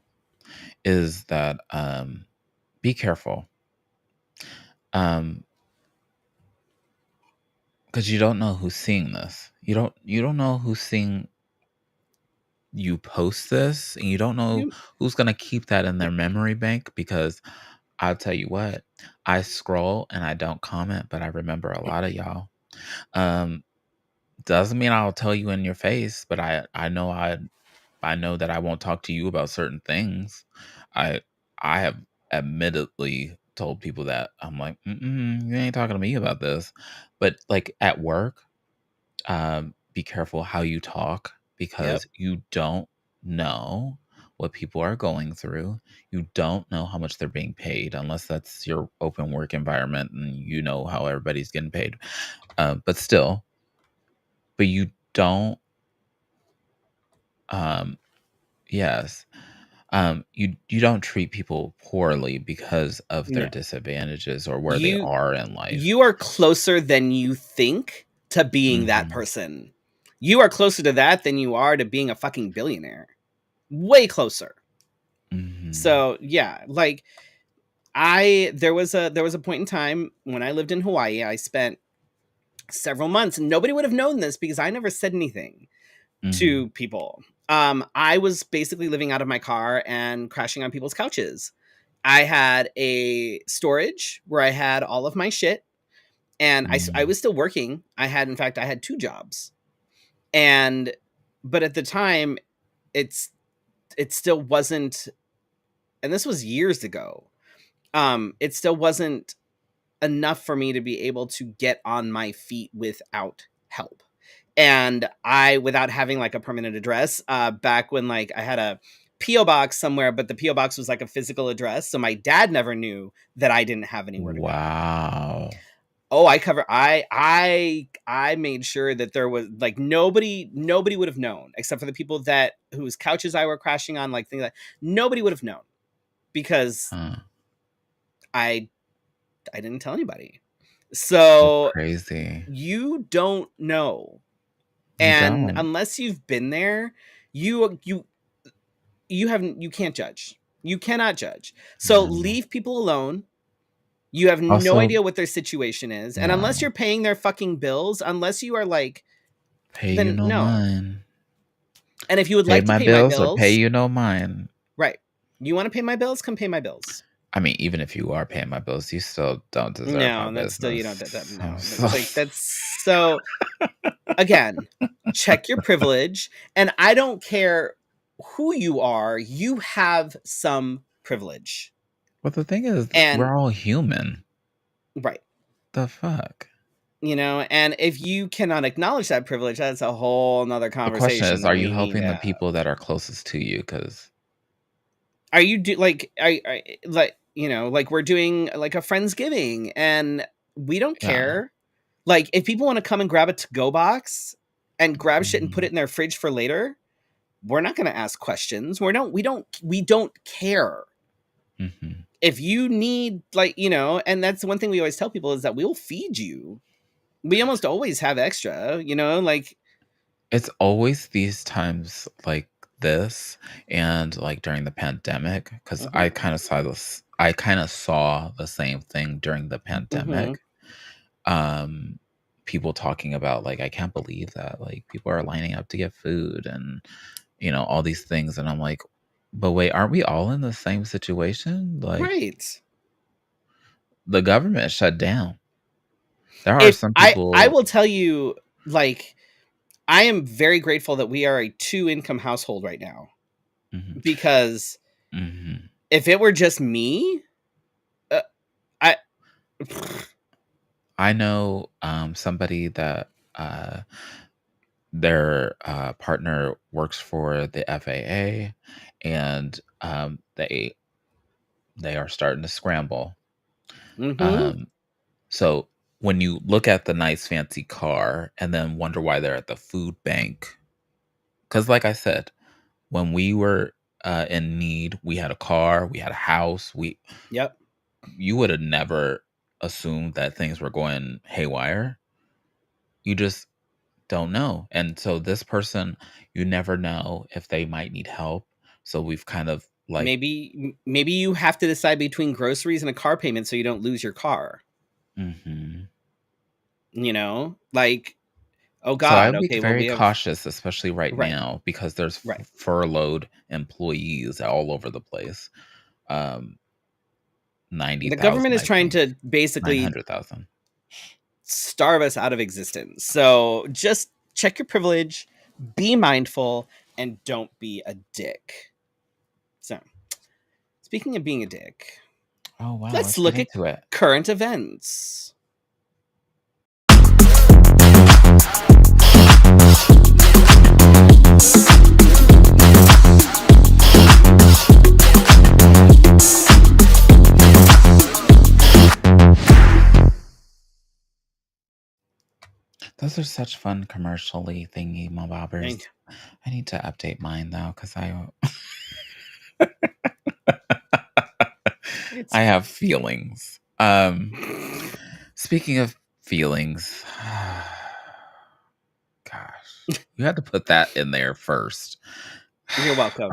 is that, be careful, um, because you don't know who's seeing this. You don't know who's seeing you post this, and you don't know You- who's gonna keep that in their memory bank because I'll tell you what, I scroll and I don't comment, but I remember a lot of y'all. Um, doesn't mean I'll tell you in your face, but I know that I won't talk to you about certain things. I I have admittedly told people that I'm like, "Mm-mm, you ain't talking to me about this." But like at work, be careful how you talk Yep. because you don't know what people are going through. You don't know how much they're being paid unless that's your open work environment and you know how everybody's getting paid. But still, but you don't. Um, yes. You don't treat people poorly because of their No. disadvantages or where they You are in life. you are closer than you think to being that Mhm, person. You are closer to that than you are to being a fucking billionaire. Way closer. mhm. So, yeah, like there was a point in time when I lived in Hawaii. I spent several months, and nobody would have known this because I never said anything Mhm. to people. I was basically living out of my car and crashing on people's couches. I had a storage where I had all of my shit, and I Mm. was still working. In fact, I had 2 jobs. And but at the time, it's it still wasn't, and this was years ago. It still wasn't enough for me to be able to get on my feet without help. And without having like a permanent address, back when like I had a PO box somewhere, but the PO box was like a physical address, so my dad never knew that I didn't have anywhere to go. Wow. Oh, I made sure that there was like nobody would have known except for the people that whose couches I were crashing on, like things like nobody would have known because Huh. I I didn't tell anybody. That's So crazy. you don't know. You And don't. unless you've been there, you you can't judge. You cannot judge. So No. leave people alone. You have no Also, idea what their situation is. And unless no. you're paying their fucking bills, unless you are like, Pay you then no no. mind. And if you would Pay like to my pay my bills or pay bills, you no mind. right. You want to pay my bills? Come pay my bills. I mean, even if you are paying my bills, you still don't deserve my No, that's still, you know, business. no, that's like, that's so, again, check your privilege. And I don't care who you are, you have some privilege. But the thing is, And we're all human. right. The fuck? You know, and if you cannot acknowledge that privilege, that's a whole nother The question conversation is, that are you we need helping the to. people that are closest to you? Because, Are you do like like, you know, like we're doing like a friendsgiving and we don't yeah. care. Like if people want to come and grab a to-go box and grab shit and put it Mhm. in their fridge for later, we're not going to ask questions. We don't care. Mhm. If you need, like, you know, and that's one thing we always tell people is that we'll feed you. We almost always have extra, you know, like. It's always these times like this and, like, during the pandemic, because Mhm. I kinda saw the same thing during the Mhm. pandemic. Um, People talking about, like, "I can't believe that, like, people are lining up to get food," and, all these things, and I'm like, "But wait, aren't we all in the same situation?" Like, Right. the government shut down. There are If some I people. will tell you, like, I am very grateful that we are a two-income household right now, Mhm, because mhm. if it were just me, uh, I I know, somebody that, their, partner works for the FAA, and, they are starting to scramble. Mhm. Um, so when you look at the nice fancy car and then wonder why they're at the food bank, because like I said, when we were, in need, we had a car, we had a house, Yep. you would have never assumed that things were going haywire. You just don't know. And so this person, you never know if they might need help. So we've kind of like, Maybe you have to decide between groceries and a car payment so you don't lose your car, mhm. you know? Like, oh So I god, would be okay, well, very we have. cautious, especially right Right. now, because there's Right. furloughed employees all over the place. Um, The 90,000, government is I trying think, to basically 900,000. starve us out of existence. So just check your privilege, be mindful, and don't be a dick. So, speaking of being a dick, Oh wow, let's let's get look at into it. current events. Those are such fun commercially thingy And bobbers. I need to update mine though, because it's I have fine. feelings. Speaking of feelings, gosh, you had to put that in there first. You're welcome.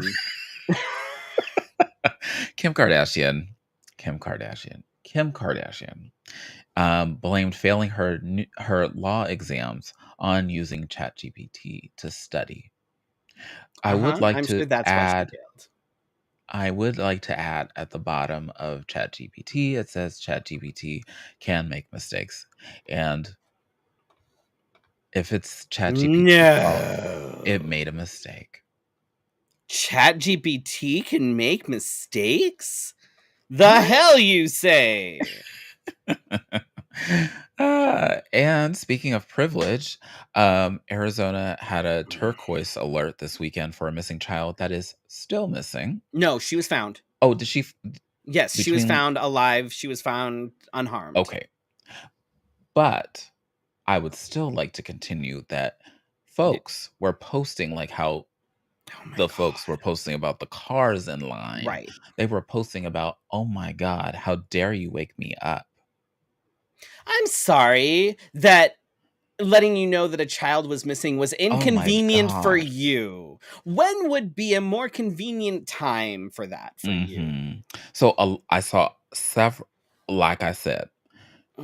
Kim Kardashian. Kim Kardashian blamed failing her law exams on using ChatGPT to study. I would like I'm to sure that's why she add failed. I would like to add at the bottom of ChatGPT, it says ChatGPT can make mistakes. And if it's ChatGPT's fault, it No. made a mistake. ChatGPT can make mistakes? The What? hell you say? And speaking of privilege, Arizona had a turquoise alert this weekend for a missing child that is still missing. No, she was found. Oh, did she Yes, she was between found alive. She was found unharmed. okay. But I would still like to continue that Yeah. folks were posting like how Oh my the folks were god. posting about the cars in line. Right. They were posting about, "Oh my god, how dare you wake me up?" I'm sorry that letting you know that a child was missing was Oh my inconvenient for god. you. When would be a more convenient time for that for you? Mhm. So, I saw several like I said,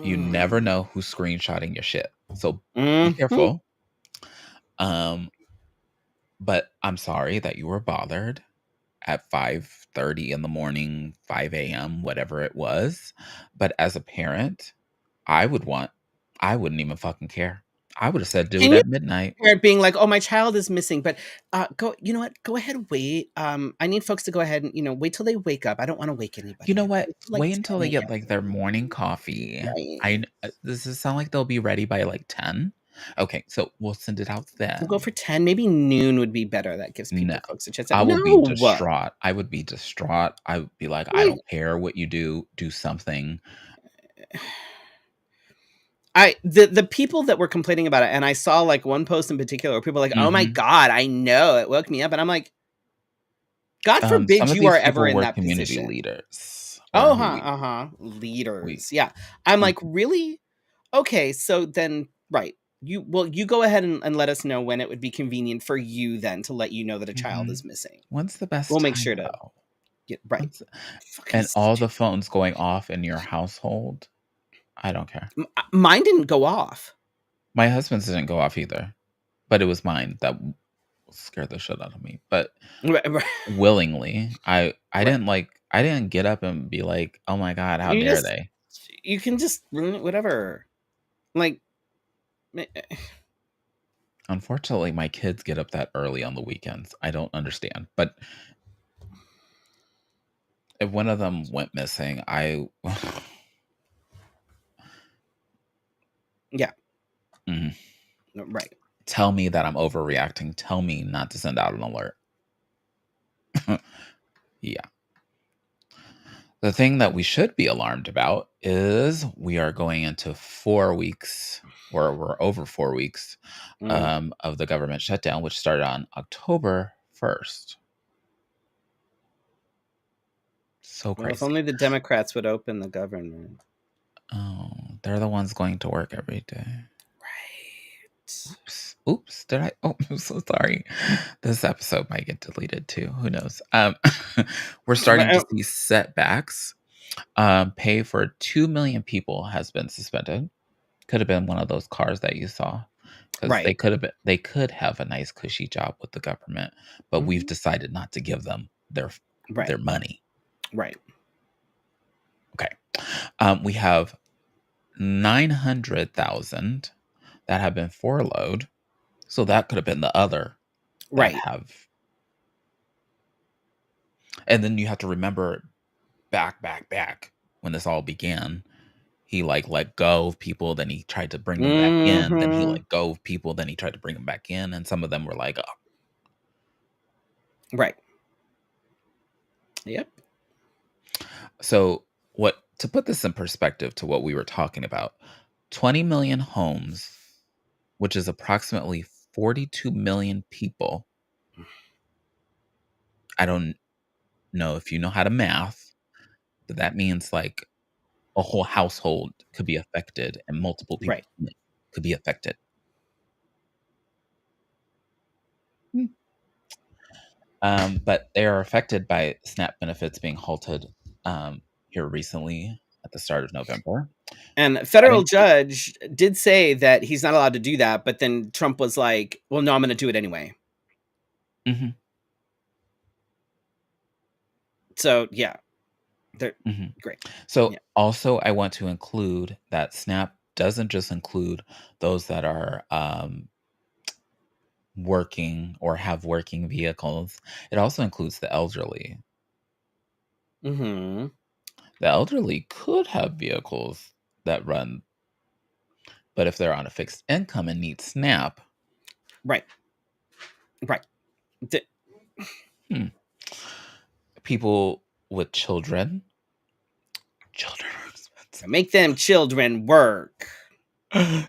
you never Mm. know who's screenshotting your shit, so be Mhm. careful. Um, but I'm sorry that you were bothered at 5:30 in the morning, 5 AM, whatever it was, but as a parent, I wouldn't even fucking care. I would've said, "Do it Can you at midnight." start being like, "Oh, my child is missing," but, go you know what? Go ahead and wait. I need folks to go ahead and, wait till they wake up. I don't wanna wake You anybody know up. what? Wait till, like, Wait until 10 they get, AM. like, their morning coffee. Right. Does this sound like they'll be ready by, like, 10? Okay, so we'll send it out We'll go then. for 10, maybe noon would be better. That gives No. folks a chance to I will be No! distraught. I would be distraught. I would be like, "I Like don't care what you do. Do something." the people that were complaining about it, and I saw, like, one post in particular where people were like, "Oh my Mhm. god, I know, it woke me up," and I'm like, "God forbid Some of you are these ever people in were that community position." leaders or Oh, who huh, we uh-huh, we leaders, yeah. I'm we like, "Really? Okay, so then" right. You go ahead and let us know when it would be convenient for you then to let you know that a child Mhm. is missing. When's the best We'll make time, sure to though? get right. When's Fucking and all the stupid. phones going off in your household? I don't care. Mine didn't go off. My husband's didn't go off either, but it was mine that scared the shit out of me, but Right, right, willingly, right. I didn't get up and be like, "Oh my god, how You dare just they?" you can just ruin it, whatever. Like, Unfortunately, my kids get up that early on the weekends. I don't understand, but if one of them went missing, I yeah, Mhm. right. Tell me that I'm overreacting. Tell me not to send out an alert. Yeah. The thing that we should be alarmed about is we are going into 4 weeks, or we're over 4 weeks, Mm. of the government shutdown, which started on October 1st. So Well, if crazy. only the Democrats would open the government. Oh, they're the ones going to work every day. Right. Oops. Oops. Did I? Oh, I'm so sorry. This episode might get deleted too. Who knows? We're starting to Well, see setbacks. Pay for 2 million people has been suspended. Could have been one of those cars that you saw, because right. they could have a nice cushy job with the government, but we've Mhm. decided not to give them their Right. money. Right. Okay. We have 900,000 that have been furloughed, so that could have been the other that Right. have and then you have to remember back when this all began, he, like, let go of people, then he tried to bring them back in, then he Mhm. let go of people, then he tried to bring them back in, and some of them were like, "Oh." Right. Yep. So, what to put this in perspective to what we were talking about, 20 million homes, which is approximately 42 million people. I don't know if you know how to math, but that means, like, a whole household could be affected and multiple people Right. could be affected. Hmm. But they are affected by SNAP benefits being halted, here recently at the start of November. And a That federal include judge did say that he's not allowed to do that, but then Trump was like, "Well, no, I'm gonna do it anyway." Mhm, So, yeah, they're mhm. great. So, Yeah. also, I want to include that SNAP doesn't just include those that are, working or have working vehicles. It also includes the elderly. Mhm. The elderly could have vehicles that run, but if they're on a fixed income and need SNAP, Right. Right. D hmm, people with children are expensive. Make them children work.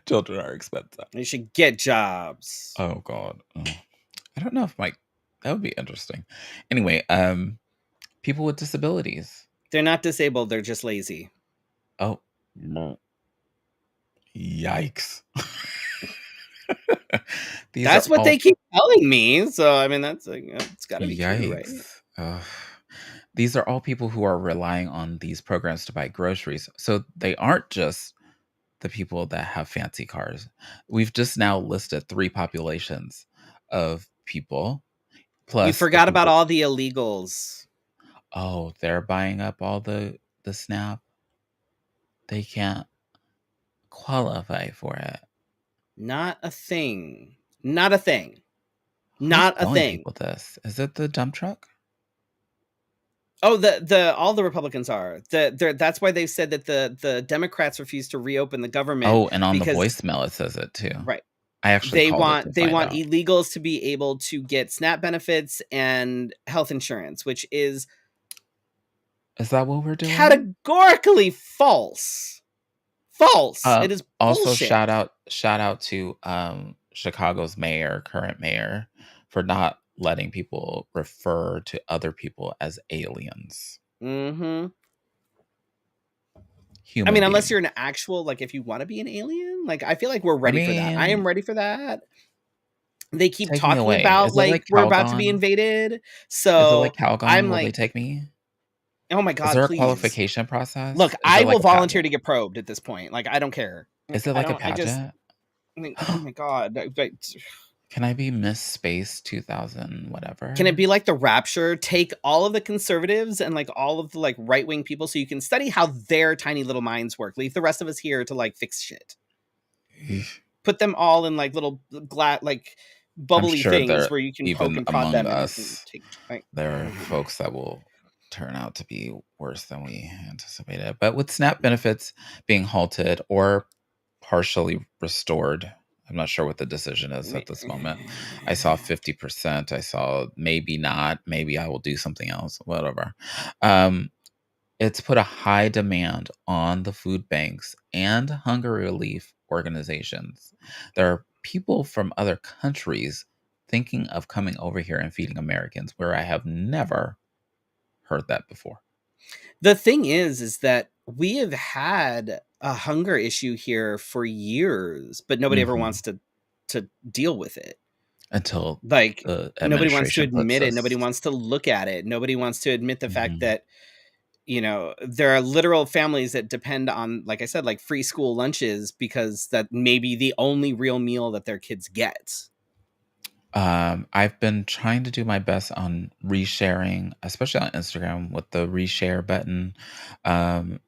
Children are expensive. They should get jobs. Oh god. I don't know if my that would be interesting. Anyway, people with disabilities. They're not disabled, they're just lazy. Oh, no. Yikes. These are That's what they all keep telling me, so, I mean, that's, like, it's gotta be true, right? yikes. Ugh. These are all people who are relying on these programs to buy groceries. So they aren't just the people that have fancy cars. We've just now listed 3 populations of people, You plus the forgot about people. all the illegals. Oh, they're buying up all the SNAP. They can't qualify for it. Not a thing. Not a thing. Who's Not a telling thing. people this? Is it the dump truck? Oh, the all the Republicans are. That's why they said that the Democrats refuse to reopen the government Oh, and on the because voicemail it says it too. right. I actually called it to They find want out. illegals to be able to get SNAP benefits and health insurance, which is Is that what we're doing? categorically false. False. It is Also bullshit. shout out to Chicago's mayor, current mayor, for not letting people refer to other people as aliens. Mhm. I Human mean, unless beings. you're an actual like if you want to be an alien, like I feel like we're I ready for that. I mean, am ready for that. They keep take me talking away. about Is it like like we're about to be Calgon? invaded. Is it like So Calgon? I'm Will they like, take me? oh my Is God, there a please. qualification Look, process? Is I it will like a volunteer pageant? to get probed at this point. Like, I don't care. Is Like, it I like a don't, I just, pageant? like, oh my God. Can I be Miss Space 2000 Can it whatever? be like the rapture? Take all of the conservatives and like all of the like right wing people so you can study how their tiny little minds work. Leave the rest of us here to like fix shit. Eesh. Put them all in like little like I'm bubbly sure things there where you can poke even and prod among them and us, take like there are folks that will turn out to be worse than we anticipated. But with SNAP benefits being halted or partially restored, I'm not sure what the decision is at this moment. I saw 50%. I saw maybe not. Maybe I will do something else, whatever. Um, it's put a high demand on the food banks and hunger relief organizations. There are people from other countries thinking of coming over here and feeding Americans where I have never heard that before. the thing is that we have had a hunger issue here for years, but nobody ever Mhm. wants to deal with it. Until Like the nobody wants to administration puts admit it. us. Nobody wants to look at it. Nobody wants to admit the fact Mhm. that there are literal families that depend on, like I said, like free school lunches because that may be the only real meal that their kids get. I've been trying to do my best on resharing, especially on Instagram with the reshare button. Um,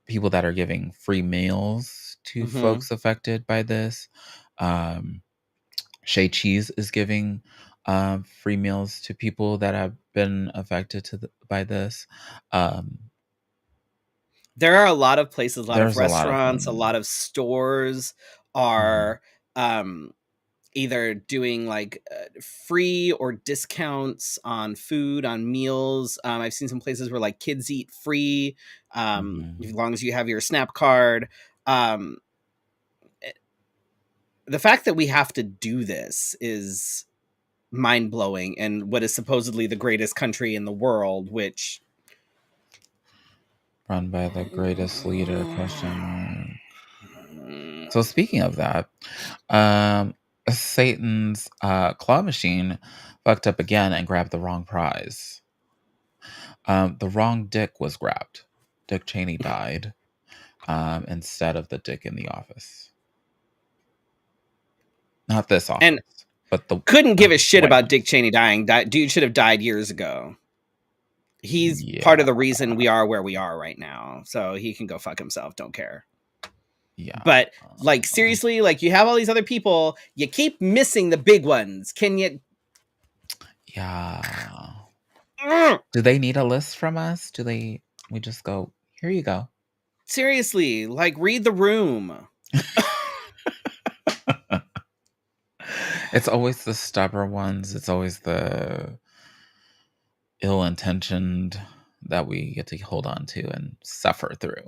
People that are giving free meals to Hmm. folks affected by this. Um, Shea Cheese is giving free meals to people that have been affected by this. Um, There are a lot of places, a lot of there's a lot of restaurants, a lot them. of stores Mhm, are um, either doing like free or discounts on food, on meals. I've seen some places where like kids eat free as mhm. long as you have your Snap card. Um, the fact that we have to do this is mind blowing, and what is supposedly the greatest country in the world, which Run by the greatest leader? Question mark. So speaking of that, um, Satan's claw machine fucked up again and grabbed the wrong prize. The wrong dick was grabbed. Dick Cheney died instead of the dick in the office. Not this And office, but the couldn't give a shit White about Dick House. Cheney dying. Dude should have died years ago. He's part Yeah, of the reason we are where we are right now. So he can go fuck himself. Don't care. yeah, But like seriously, like you have all these other people, you keep missing the big ones. Can you? yeah. Ugh! Do they need a list from us? Do they? We just go, here you go. Seriously, like read the room. It's always the stubborn ones. It's always the ill-intentioned that we get to hold on to and suffer through.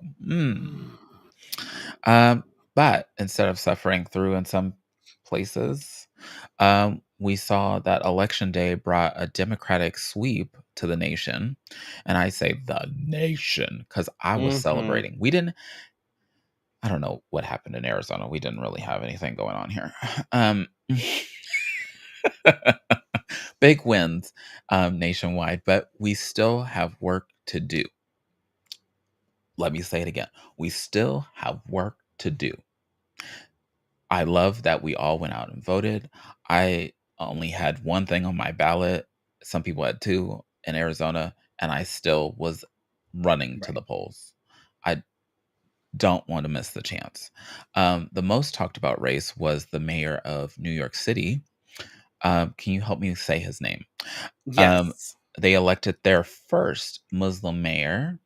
Um, but instead of suffering through in some places, we saw that election day brought a democratic sweep to the nation. And I say the nation because I was Mm-hmm. celebrating. I don't know what happened in Arizona. We didn't really have anything going on here. Um, big wins nationwide, but we still have work to do. Let me say it again. We still have work to do. I love that we all went out and voted. I only had one thing on my ballot. Some people had two in Arizona, and I still was running to Right. the polls. I don't want to miss the chance. The most talked about race was the mayor of New York City. Can you help me say his name? Um, Yes. they elected their first Muslim mayor.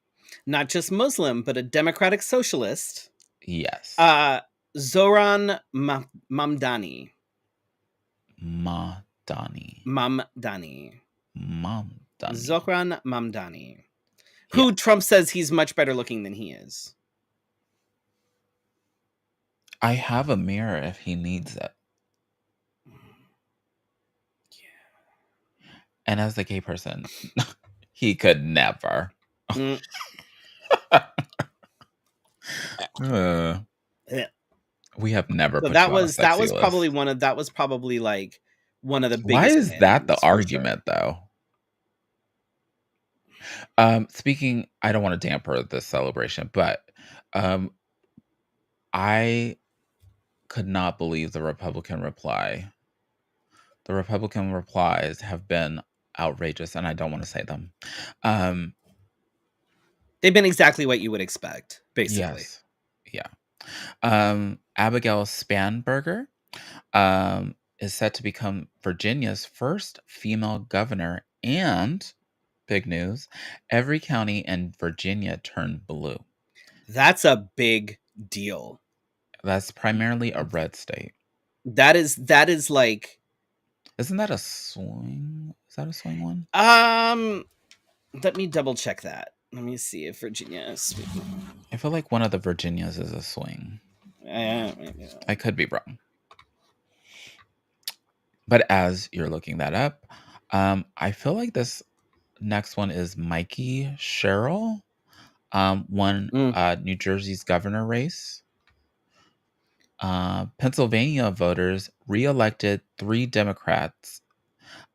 Not just Muslim, but a democratic socialist. Yes, Uh Zoran Mamdani. Madani. Mamdani. Mamdani. Zoran Mamdani. Who Yes. Trump says he's much better looking than he is. I have a mirror if he needs it. And as a gay person, he could never. Mm. Uh, Yeah. we have never So put you on a that sexy was probably list. one of that was probably like one of the Why biggest is that the wins for sure. argument, though? Speaking, I don't want to damper this celebration, but um, I could not believe the Republican reply. The Republican replies have been outrageous, and I don't want to say them. Um, They've been exactly what you would expect, basically. yes, yeah. Abigail Spanberger is set to become Virginia's first female governor, and big news, every county in Virginia turned blue. That's a big deal. That's primarily a red state. That is like Isn't that a swing? Is that a swing one? um let me double check that. Let me see if Virginia is I feel like one of the Virginias is a swing. maybe I could be wrong. But as you're looking that up, I feel like this next one is Mikey Sherrill, won mm. New Jersey's governor race. Pennsylvania voters reelected 3 Democrats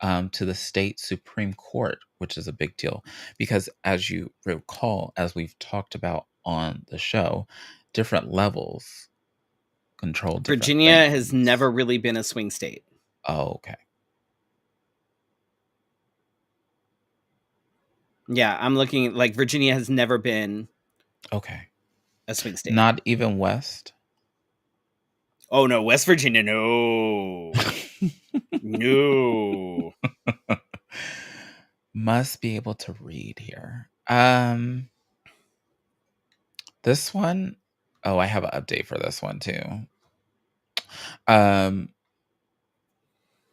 to the state Supreme Court, which is a big deal because, as you recall, as we've talked about on the show, different levels control different Virginia has things. never really been a swing state. Oh, okay. Yeah, I'm looking like Virginia has never been Okay. a swing state. Not even West. Oh no, West Virginia, no. No. Must be able to read here. This one, oh, I have an update for this one too. Um,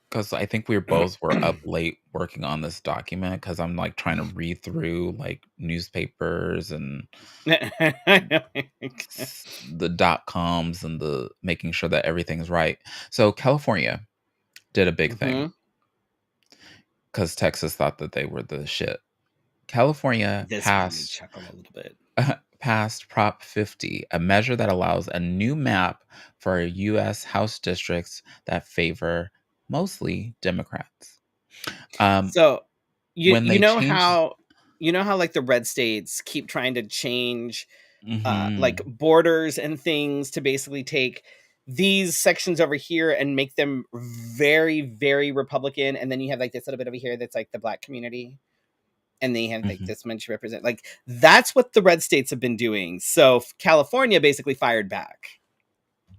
because I think we both were up late working on this document because I'm like trying to read through like newspapers and the dot coms and the making sure that everything's right. So California did a big thing Mhm. because Texas thought that they were the shit. California This made me passed chuckle a little bit. passed Prop 50, a measure that allows a new map for U.S. House districts that favor mostly Democrats. Um, So, you when you they know changed, how you know how like the red states keep trying to change like Mhm. borders and things to basically take these sections over here and make them very, very Republican, and then you have like this little bit over here that's like the black community, and they have like Mhm. this much represent, like that's what the red states have been doing. So California basically fired back.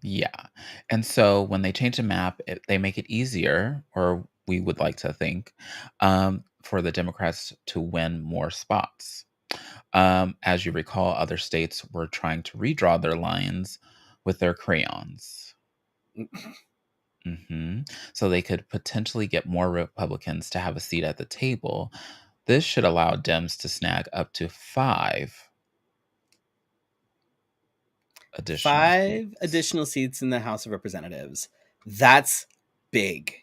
Yeah. And so when they change the map, they make it easier, or we would like to think, for the Democrats to win more spots. As you recall, other states were trying to redraw their lines with their crayons. So they could potentially get more Republicans to have a seat at the table. This should allow Dems to snag up to 5 additional 5 seats. additional seats in the House of Representatives. That's big.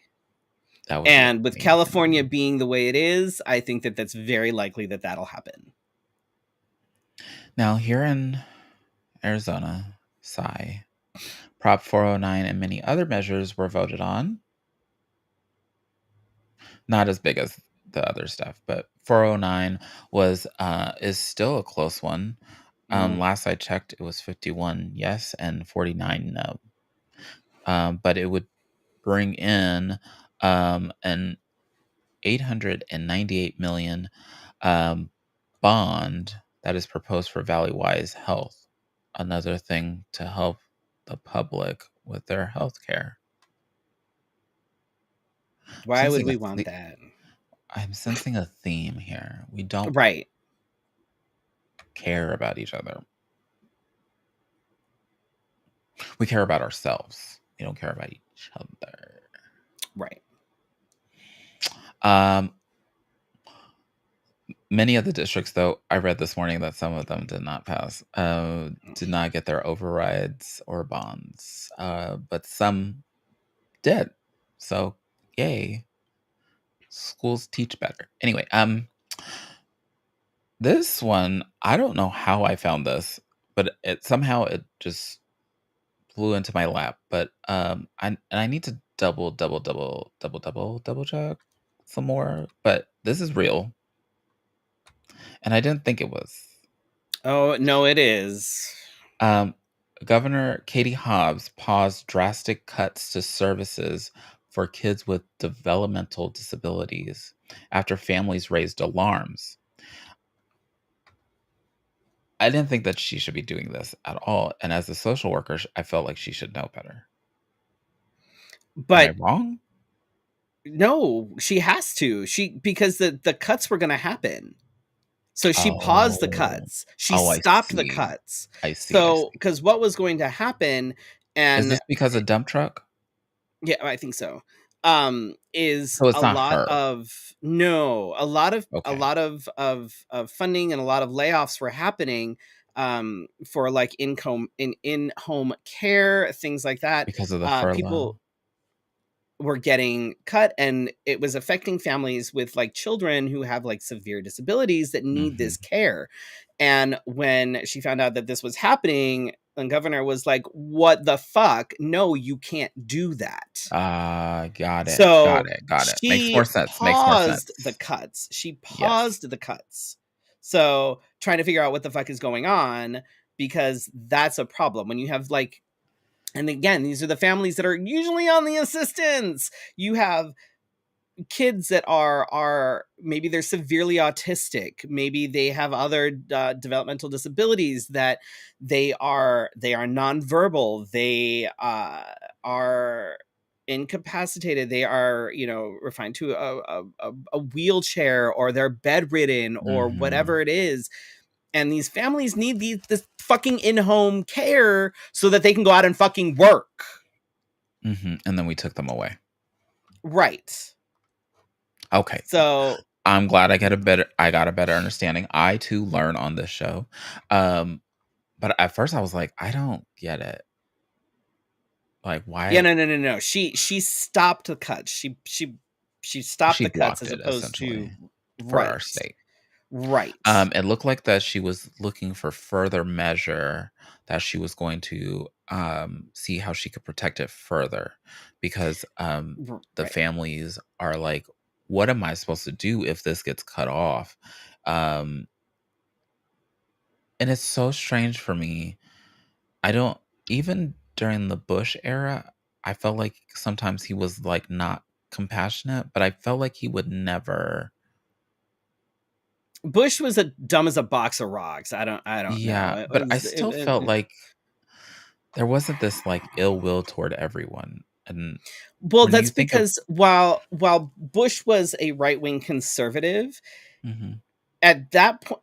That would be And with California amazing. being the way it is, I think that that's very likely that that'll happen. Now, here in Arizona, sigh, Prop 409 and many other measures were voted on. Not as big as the other stuff, but 409 is still a close one. Mhm. Last I checked, it was 51 yes and 49 no. But it would bring in an 898 million um, bond that is proposed for Valleywise Health. Another thing to help the public with their health care. Why would Sensing a we want that? I'm sensing a theme here. We don't Right, care about each other. We care about ourselves. We don't care about each other. right. Um, Many of the districts, though, I read this morning that some of them did not pass, did not get their overrides or bonds, but some did. So, yay, schools teach better. Anyway, this one, I don't know how I found this, but it just flew into my lap. But I need to double check some more. But this is real, and I didn't think it was. Oh, no, it is. Um, Governor Katie Hobbs paused drastic cuts to services for kids with developmental disabilities after families raised alarms. I didn't think that she should be doing this at all. And as a social worker, I felt like she should know better. Am I But wrong? no, she has to. Because the cuts were gonna happen. So she paused the Oh. cuts. She Oh, I stopped the see. cuts. I see, I So see. because what was going to happen, Is and this because of dump truck? yeah, I think so. Is So it's a not lot her. of no, a Okay. lot of funding and a lot of layoffs were happening for like in home care, things like that. Because of the People furlough? were getting cut, and it was affecting families with like children who have like severe disabilities that need Mhm. this care. And when she found out that this was happening, the governor was like, what the fuck, no, you can't do that. Ah, got it, got So it, got it. Makes she more sense, makes more paused the sense. cuts. She Yes. paused the cuts. So trying to figure out what the fuck is going on, because that's a problem when you have like, and again, these are the families that are usually on the assistance. You have kids that are maybe they're severely autistic, maybe they have other developmental disabilities, that they are nonverbal, they are incapacitated, they are, refined to a wheelchair, or they're bedridden, or whatever Mhm. it is. And these families need this fucking in-home care so that they can go out and fucking work. Mhm, and then we took them away. Right. Okay. So I'm glad I got a better understanding. I too learn on this show. Um, but at first I was like, "I don't get it." Like, yeah, why no, no, no, no. She stopped the cuts. She stopped she the cuts blocked as it opposed essentially to for our right. state. Right. It looked like that she was looking for further measure that she was going to see how she could protect it further because the Right. families are like what am I supposed to do if this gets cut off? Um, and it's so strange for me. I don't even during the Bush era, I felt like sometimes he was like not compassionate, but I felt like he would never. Bush was a dumb as a box of rocks. I don't know. Yeah, but I still felt It like there wasn't this like ill will toward everyone. And well, when you that's think of because while Bush was a right-wing conservative, mhm, at that point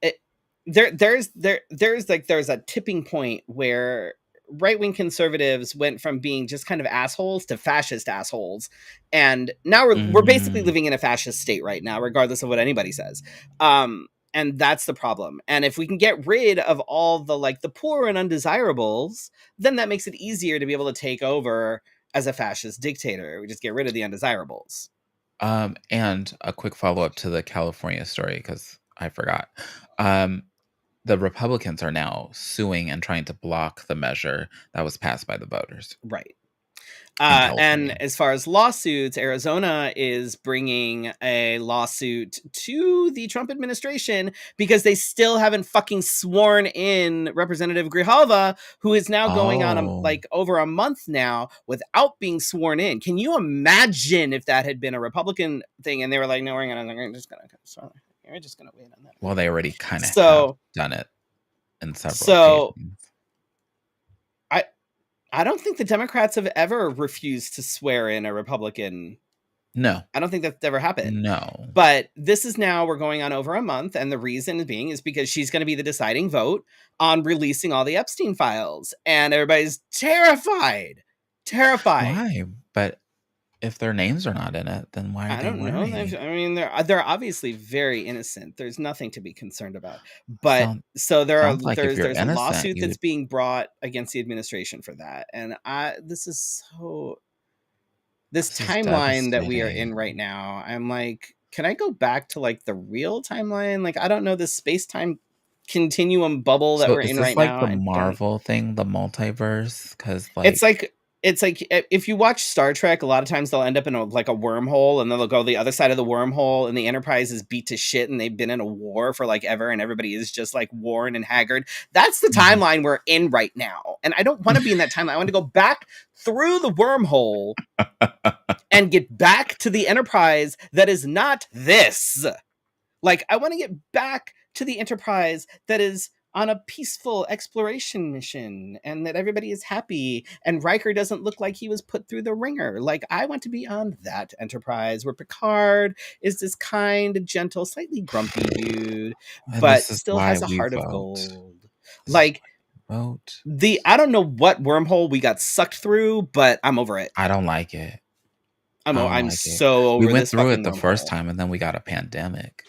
there's a tipping point where right-wing conservatives went from being just kind of assholes to fascist assholes, and now we're basically mhm, living in a fascist state right now, regardless of what anybody says. And that's the problem. And if we can get rid of all the like the poor and undesirables, then that makes it easier to be able to take over as a fascist dictator. We just get rid of the undesirables. and a quick follow-up to the California story because I forgot. Um, the Republicans are now suing and trying to block the measure that was passed by the voters Right. in And California. as far as lawsuits, Arizona is bringing a lawsuit to the Trump administration because they still haven't fucking sworn in Representative Grijalva, who is now going on Oh, like over a month now without being sworn in. Can you imagine if that had been a Republican thing and they were like, no, we're just gonna wait on that for well, a they bit. already kinda have So done it in several so occasions. I I don't think the Democrats have ever refused to swear in a Republican. No, I don't think that's ever happened. no. But this is now we're going on over a month, and the reason being is because she's going to be the deciding vote on releasing all the Epstein files, and everybody's terrified, terrified. Why? But if their names are not in it, then why are I they don't know. I worried? mean, they're obviously very innocent. There's nothing to be concerned about. But Sound so sounds like if you're there's a innocent, lawsuit you that's would being brought against the administration for that, and I this is so this this is timeline that we are in right devastating. now, I'm like, can I go back to like the real timeline? Like, I don't know this space time continuum bubble that So we're is in this right like now. the I don't. Marvel thing, the multiverse? Because It's like like if you watch Star Trek, a lot of times they'll end up in a like a wormhole, and then they'll go the other side of the wormhole, and the Enterprise is beat to shit, and they've been in a war for like ever, and everybody is just like worn and haggard. That's the mhm. timeline we're in right now, and I don't want to be in that timeline. I want to go back through the wormhole and get back to the Enterprise that is not this. Like, I want to get back to the Enterprise that is on a peaceful exploration mission and that everybody is happy and Riker doesn't look like he was put through the ringer. Like, I want to be on that Enterprise where Picard is this kind, gentle, slightly grumpy dude, And this but is still why has a we heart of vote. gold. This is Like, why we vote. I don't know what wormhole we got sucked through, but I'm over it. I don't like it. I don't I'm like it. so We over went this through it fucking the first wormhole. time, and then we got a pandemic,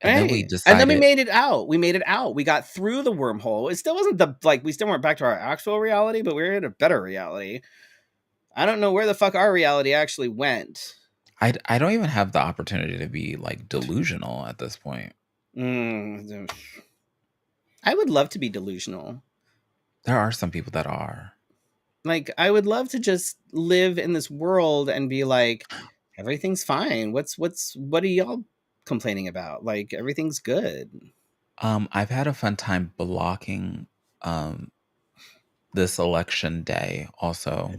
and then we Right. And then we decided made it out. We made it out. We got through the wormhole. It still wasn't the like we still weren't back to our actual reality, but we were in a better reality. I don't know where the fuck our reality actually went. I don't even have the opportunity to be, like, delusional at this point. Mm, I would love to be delusional. There are some people that are. Like I would love to just live in this world and be like everything's fine. What are y'all complaining about? Like everything's good. I've had a fun time blocking, um, this election day also,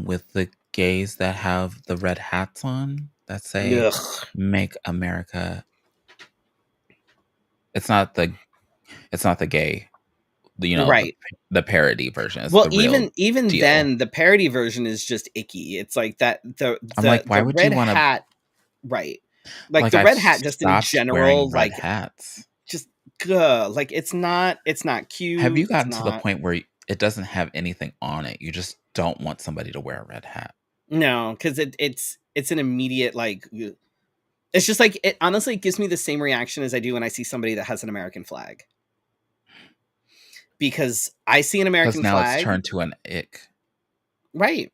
with the gays that have the red hats on that say, Ugh. "Make America." It's not the it's not the gay, Right. the parody version, it's Well, the real even deal. then, the parody version is just icky. It's like that I'm like, "Why the would you red wanna" hat, right? Like like, the I've red hat, just in stopped wearing general, red like hats. just like it's not Have you cute. It's gotten to the not point where it doesn't have anything on it, you just don't want somebody to wear a red hat? no, because it's an immediate like. It's just like it honestly gives me the same reaction as I do when I see somebody that has an American flag because I see an Because American now it's flag, turned to an ick. right?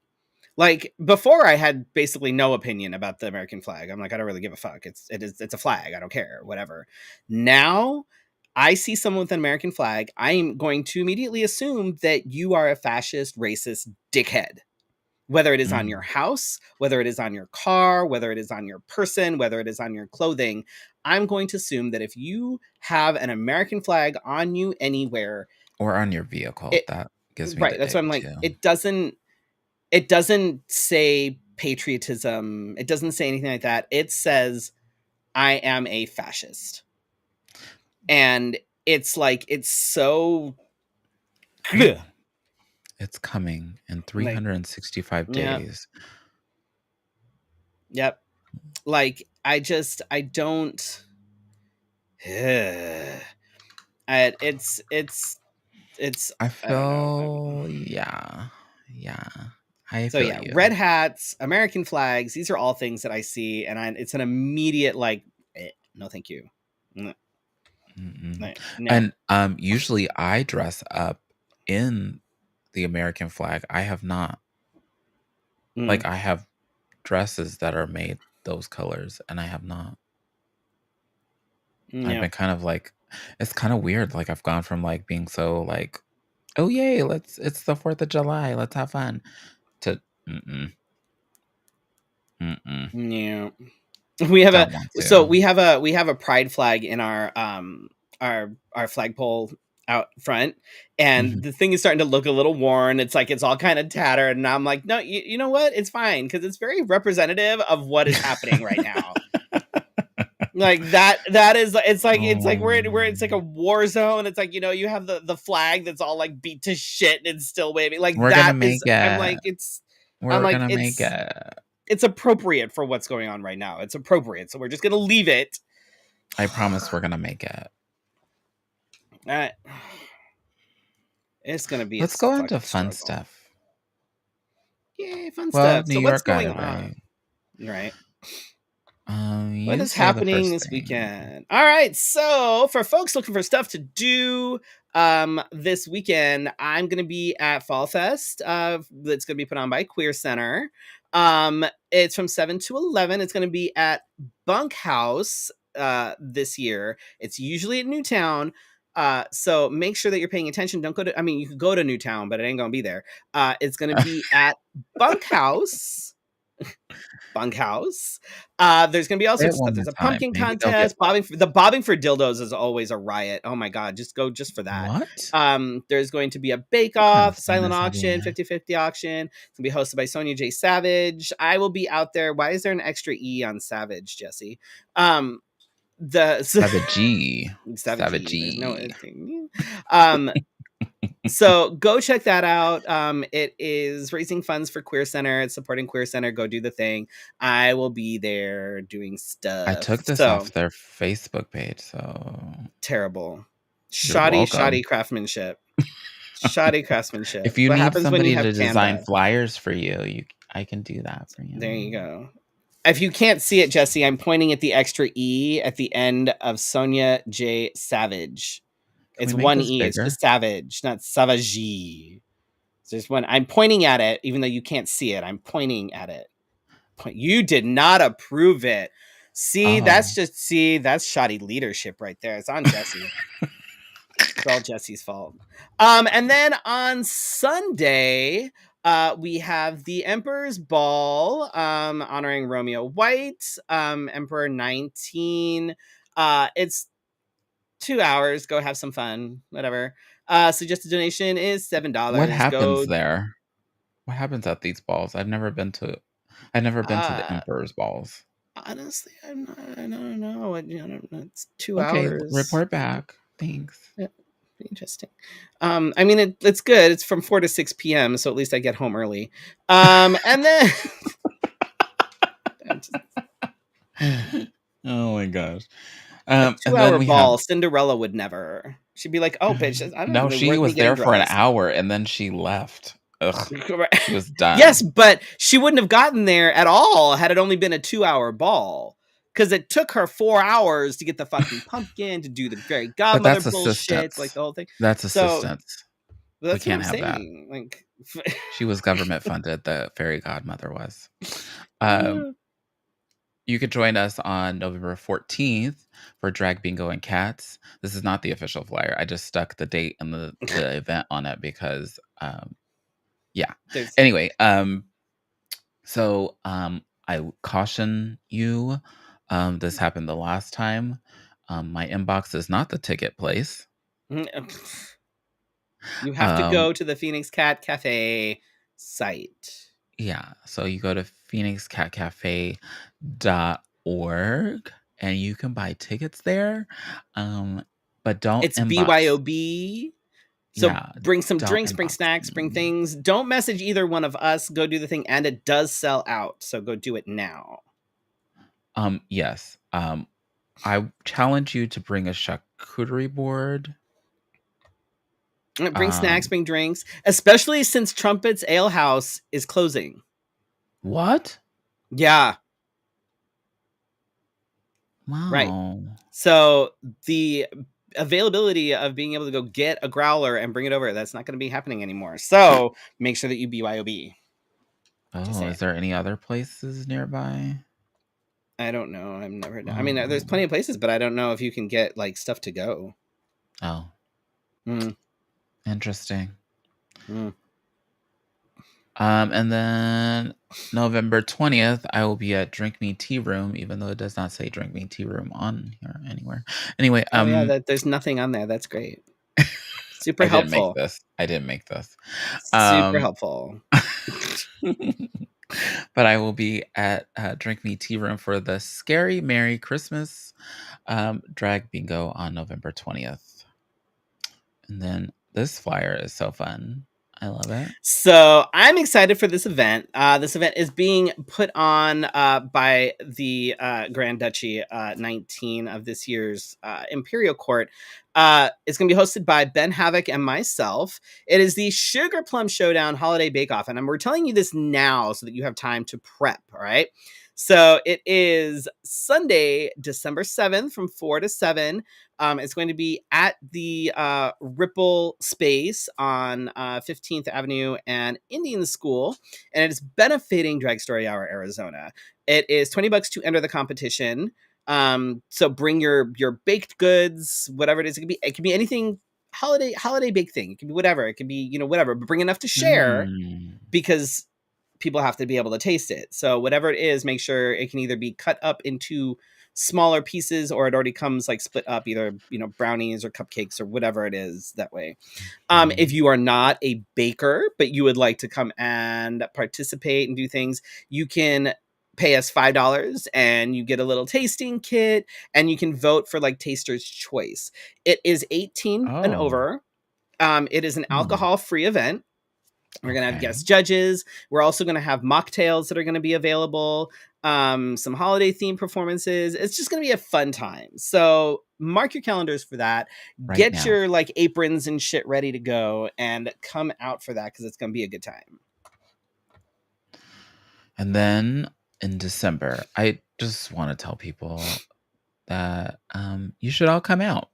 Like before I had basically no opinion about the American flag. I'm like, I don't really give a fuck. It's a flag. I don't care. Whatever. Now I see someone with an American flag, I am going to immediately assume that you are a fascist, racist dickhead. whether it is on your Mm. house, whether it is on your car, whether it is on your person, whether it is on your clothing. I'm going to assume that if you have an American flag on you anywhere, Or on your vehicle. it That gives me right, the that's what ick I'm like. too. It doesn't say patriotism. It doesn't say anything like that. It says I am a fascist. And it's like it's so Ooh, it's coming in like 365 yeah, days. yep. Like I don't it's I I don't know. feel, yeah, yeah. I So feel yeah, you. red hats, American flags, these are all things that I see and it's an immediate like no thank you. No. Mm-mm. No. And usually I dress up in the American flag. I have not. Mm, Like, I have dresses that are made those colors, and I have not. I've no. been kind of like, it's kind of weird. Like, I've gone from like being so like, oh yay, it's the 4th of July, let's have fun, to mm-mm, mm-mm, Yeah. We have a don't want so to. we have a pride flag in our flagpole out front, and Mhm. the thing is starting to look a little worn. It's like it's all kind of tattered, and I'm like, no, you know what? It's fine because it's very representative of what is happening right now. Like that is it's like where it's like a Oh, war zone. It's like you have the flag that's all like beat to shit and it's still waving. Like we're gonna that make is it. I'm We're like gonna make it. it's appropriate for what's going on right now. It's appropriate. So we're just going to leave it. I promise we're gonna make it. Uh, it's going to be a Let's go on to fucking fun struggle. stuff. Yay, fun Well, stuff. New So what's York got going it on? right. Right. What You is say the happening first this thing. weekend? All right. So for folks looking for stuff to do this weekend, I'm going to be at Fall Fest. That's going to be put on by Queer Center. It's from 7 to 11. It's going to be at Bunkhouse this year. It's usually at Newtown. So make sure that you're paying attention. Don't go to, I mean, you could go to Newtown, but it ain't going to be there. It's going to be at Bunkhouse. Bunkhouse. There's gonna be all Say it sorts of one stuff. more There's a time. pumpkin Maybe they'll get contest. Bobbing for dildos is always a riot. Oh my god, just go just for that. what? There's going to be a bake What kind of off, fun silent is auction, happening? 50-50 auction. It's gonna be hosted by Sonia J. Savage. I will be out there. Why is there an extra E on Savage, Jesse? The Savagey. Savage E. There's no Savagey. um so go check that out. It is raising funds for Queer Center. It's supporting Queer Center. Go do the thing. I will be there doing I stuff. took this So off their Facebook page, so terrible. you're Shoddy welcome. craftsmanship. Shoddy craftsmanship. If you What need happens when you somebody have to design Canva? flyers for you, I can do that for There you you. go. If you can't see it, Jesse, I'm pointing at the extra E at the end of Sonia J. Savage. Can we It's make one this E. It's bigger? just Savage, not Savage. So there's one. I'm pointing at it, even though you can't see it. I'm pointing at it. You did not approve it. Oh. That's shoddy leadership right there. It's on Jesse. It's all Jesse's fault. And then on Sunday, we have the Emperor's Ball, honoring Romeo White, Emperor 19. It's 2 hours. Go have some fun, whatever. Suggested donation is What $7. happens Go. there? What happens at these balls? I've never been to the Uh, emperor's balls. Honestly, I don't know. It's two Okay, hours. report back. Thanks. Yeah, interesting. I mean, it's good. It's from 4 to 6 p.m., so at least I get home early. And then Oh my gosh. a And 2 hour then we have ball. Cinderella would never. She'd be like, "Oh, bitch, I don't no, know. she Worth me was getting there for an dressed." hour and then she left. Ugh, she was Yes, done. but she wouldn't have gotten there at all had it only been a 2 hour ball. Because it took her 4 hours to get the fucking pumpkin, to do the fairy But godmother that's bullshit, like assistance. the whole thing. That's So assistance. We that's what can't I'm have that. saying. Like, She was government funded, the fairy godmother was. Um, you could join us on November 14th for Drag Bingo and Cats. This is not the official flyer. I just stuck the date and the event on it because yeah. there's Anyway, So, I caution you, this happened the last time. My inbox is not the ticket place. You have to Um, go to the Phoenix Cat Cafe site. yeah, so you go to phoenixcatcafe.org and you can buy tickets there. Um, but don't It's inbox. BYOB. So Yeah, bring some don't drinks, bring inbox snacks, bring me. things. Don't message either one of us. Go do the thing, and it does sell out. So go do it now. Yes. I challenge you to bring a charcuterie board. Bring snacks, bring drinks, especially since Trumpet's Ale House is closing. What? Yeah, right. Wow. So the availability of being able to go get a growler and bring it over, that's not going to be happening anymore. So make sure that you BYOB. Just Oh, saying. is there any other places nearby? I don't know. I've never done. I mean, there's plenty Um, of places, but I don't know if you can get like stuff to go. oh, Mm, interesting. mm. And then November 20th, I will be at Drink Me Tea Room, even though it does not say Drink Me Tea Room on here anywhere. Anyway, Oh yeah, there's nothing on there. That's great. Super I didn't make helpful. this. I didn't make this. Super Um, helpful. but I will be at Drink Me Tea Room for the Scary Merry Christmas drag bingo on November 20th. And then this flyer is so fun. I love it. So I'm excited for this event. This event is being put on by the Grand Duchy 19 of this year's Imperial Court. It's going to be hosted by Ben Havoc and myself. It is the Sugar Plum Showdown Holiday Bake Off, and we're telling you this now so that you have time to prep. All right. So it is Sunday, December 7th from 4 to 7. It's going to be at the Ripple space on 15th Avenue and Indian School, and it is benefiting Drag Story Hour Arizona. It is $20 to enter the competition. So bring your baked goods, whatever it is. It can be anything holiday bake thing. It can be whatever. It can be whatever, but bring enough to share Mm. because people have to be able to taste it. So whatever it is, make sure it can either be cut up into smaller pieces or it already comes like split up, either brownies or cupcakes or whatever it is that way. If Mhm. you are not a baker but you would like to come and participate and do things, you can pay us $5 and you get a little tasting kit and you can vote for like taster's choice. It is 18 and Oh. over. It is an Hmm. alcohol free event. We're going to have Okay. guest judges. We're also going to have mocktails that are going to be available, some holiday themed performances. It's just going to be a fun time. So mark your calendars for that. Right Get now. your like aprons and shit ready to go and come out for that because it's going to be a good time. And then in December, I just want to tell people that you should all come out.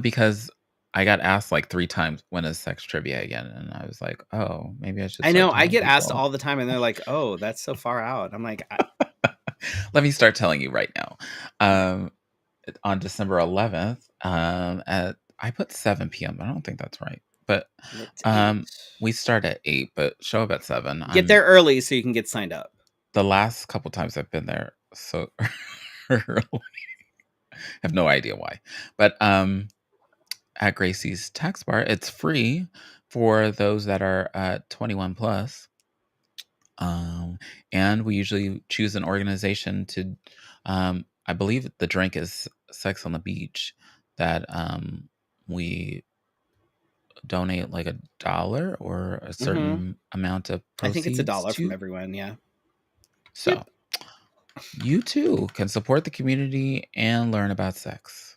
Because I got asked like 3 times when is sex trivia again, and I was like, "Oh, maybe I should I start know I telling get asked people." all the time and they're like, oh, that's so far out. I'm like, Let me start telling you right now. Um, on December 11th, at I put 7 p.m. I don't think that's right, but it's 8. um, we start at 8, but show up at 7. Get there early so you can get signed up. The last couple times I've been there so early. I have no idea why, but at Gracie's Tax Bar, it's free for those that are 21 plus. Um, and we usually choose an organization to, I believe the drink is Sex on the Beach, that we donate like $1 or a Hmm. certain amount of I think it's proceeds $1 from to. everyone. Yeah. So Yep. you too can support the community and learn about sex.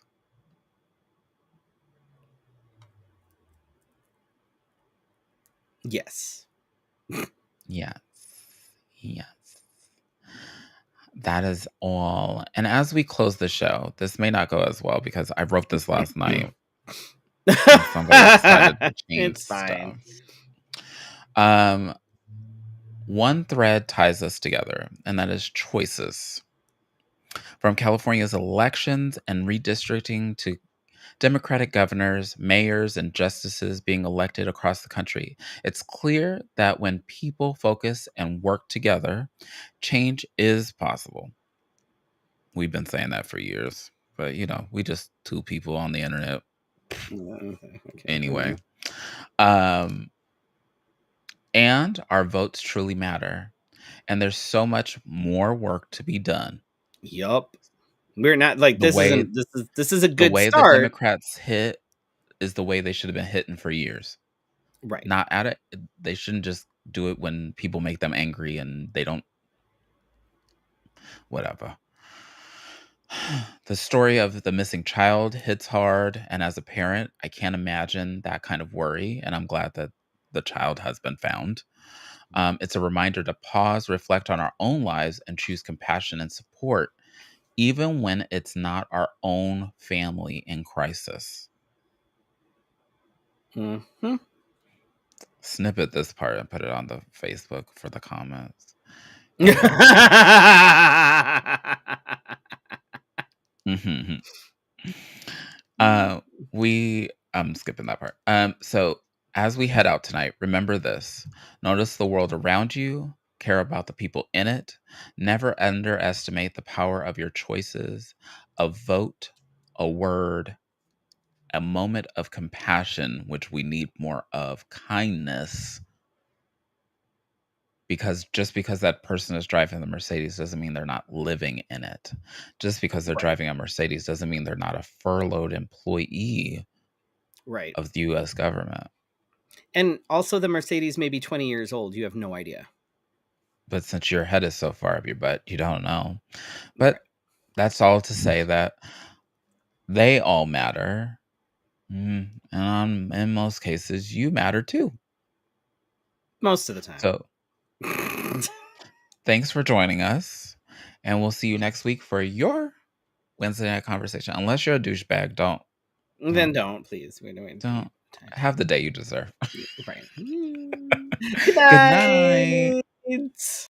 Yes. Yes. Yes. That is all. And as we close the show, this may not go as well because I wrote this last night and somebody decided to change It's fine. stuff. Um, one thread ties us together, and that is choices. From California's elections and redistricting to Democratic governors, mayors, and justices being elected across the country. It's clear that when people focus and work together, change is possible. We've been saying that for years, but we just two people on the internet Okay. anyway. Um, and our votes truly matter. And there's so much more work to be done. Yup. We're not like The way this is a the good way the start. Democrats hit is the way they should have been hitting for years. Right. Not at it. They shouldn't just do it when people make them angry and they don't whatever. The story of the missing child hits hard, and as a parent, I can't imagine that kind of worry, and I'm glad that the child has been found. It's a reminder to pause, reflect on our own lives, and choose compassion and support, even when it's not our own family in crisis. Mm-hmm. Snippet this part and put it on the Facebook for the comments. Okay. Mhm. Uh, I'm skipping that part. So as we head out tonight, remember this. Notice the world around you, care about the people in it. Never underestimate the power of your choices. A vote, a word, a moment of compassion, which we need more of, kindness. Because just because that person is driving the Mercedes doesn't mean they're not living in it. Just because they're Right. driving a Mercedes doesn't mean they're not a furloughed employee Right. of the US government. And also the Mercedes may be 20 years old. You have no idea. But since your head is so far up your butt, you don't know. Right. But that's all to say that they all matter. And in most cases, you matter too. Most of the time. So thanks for joining us. And we'll see you next week for your Wednesday night conversation. Unless you're a douchebag, Then don't, please. We don't don't time. have the day you deserve. Right. Good Good night. night.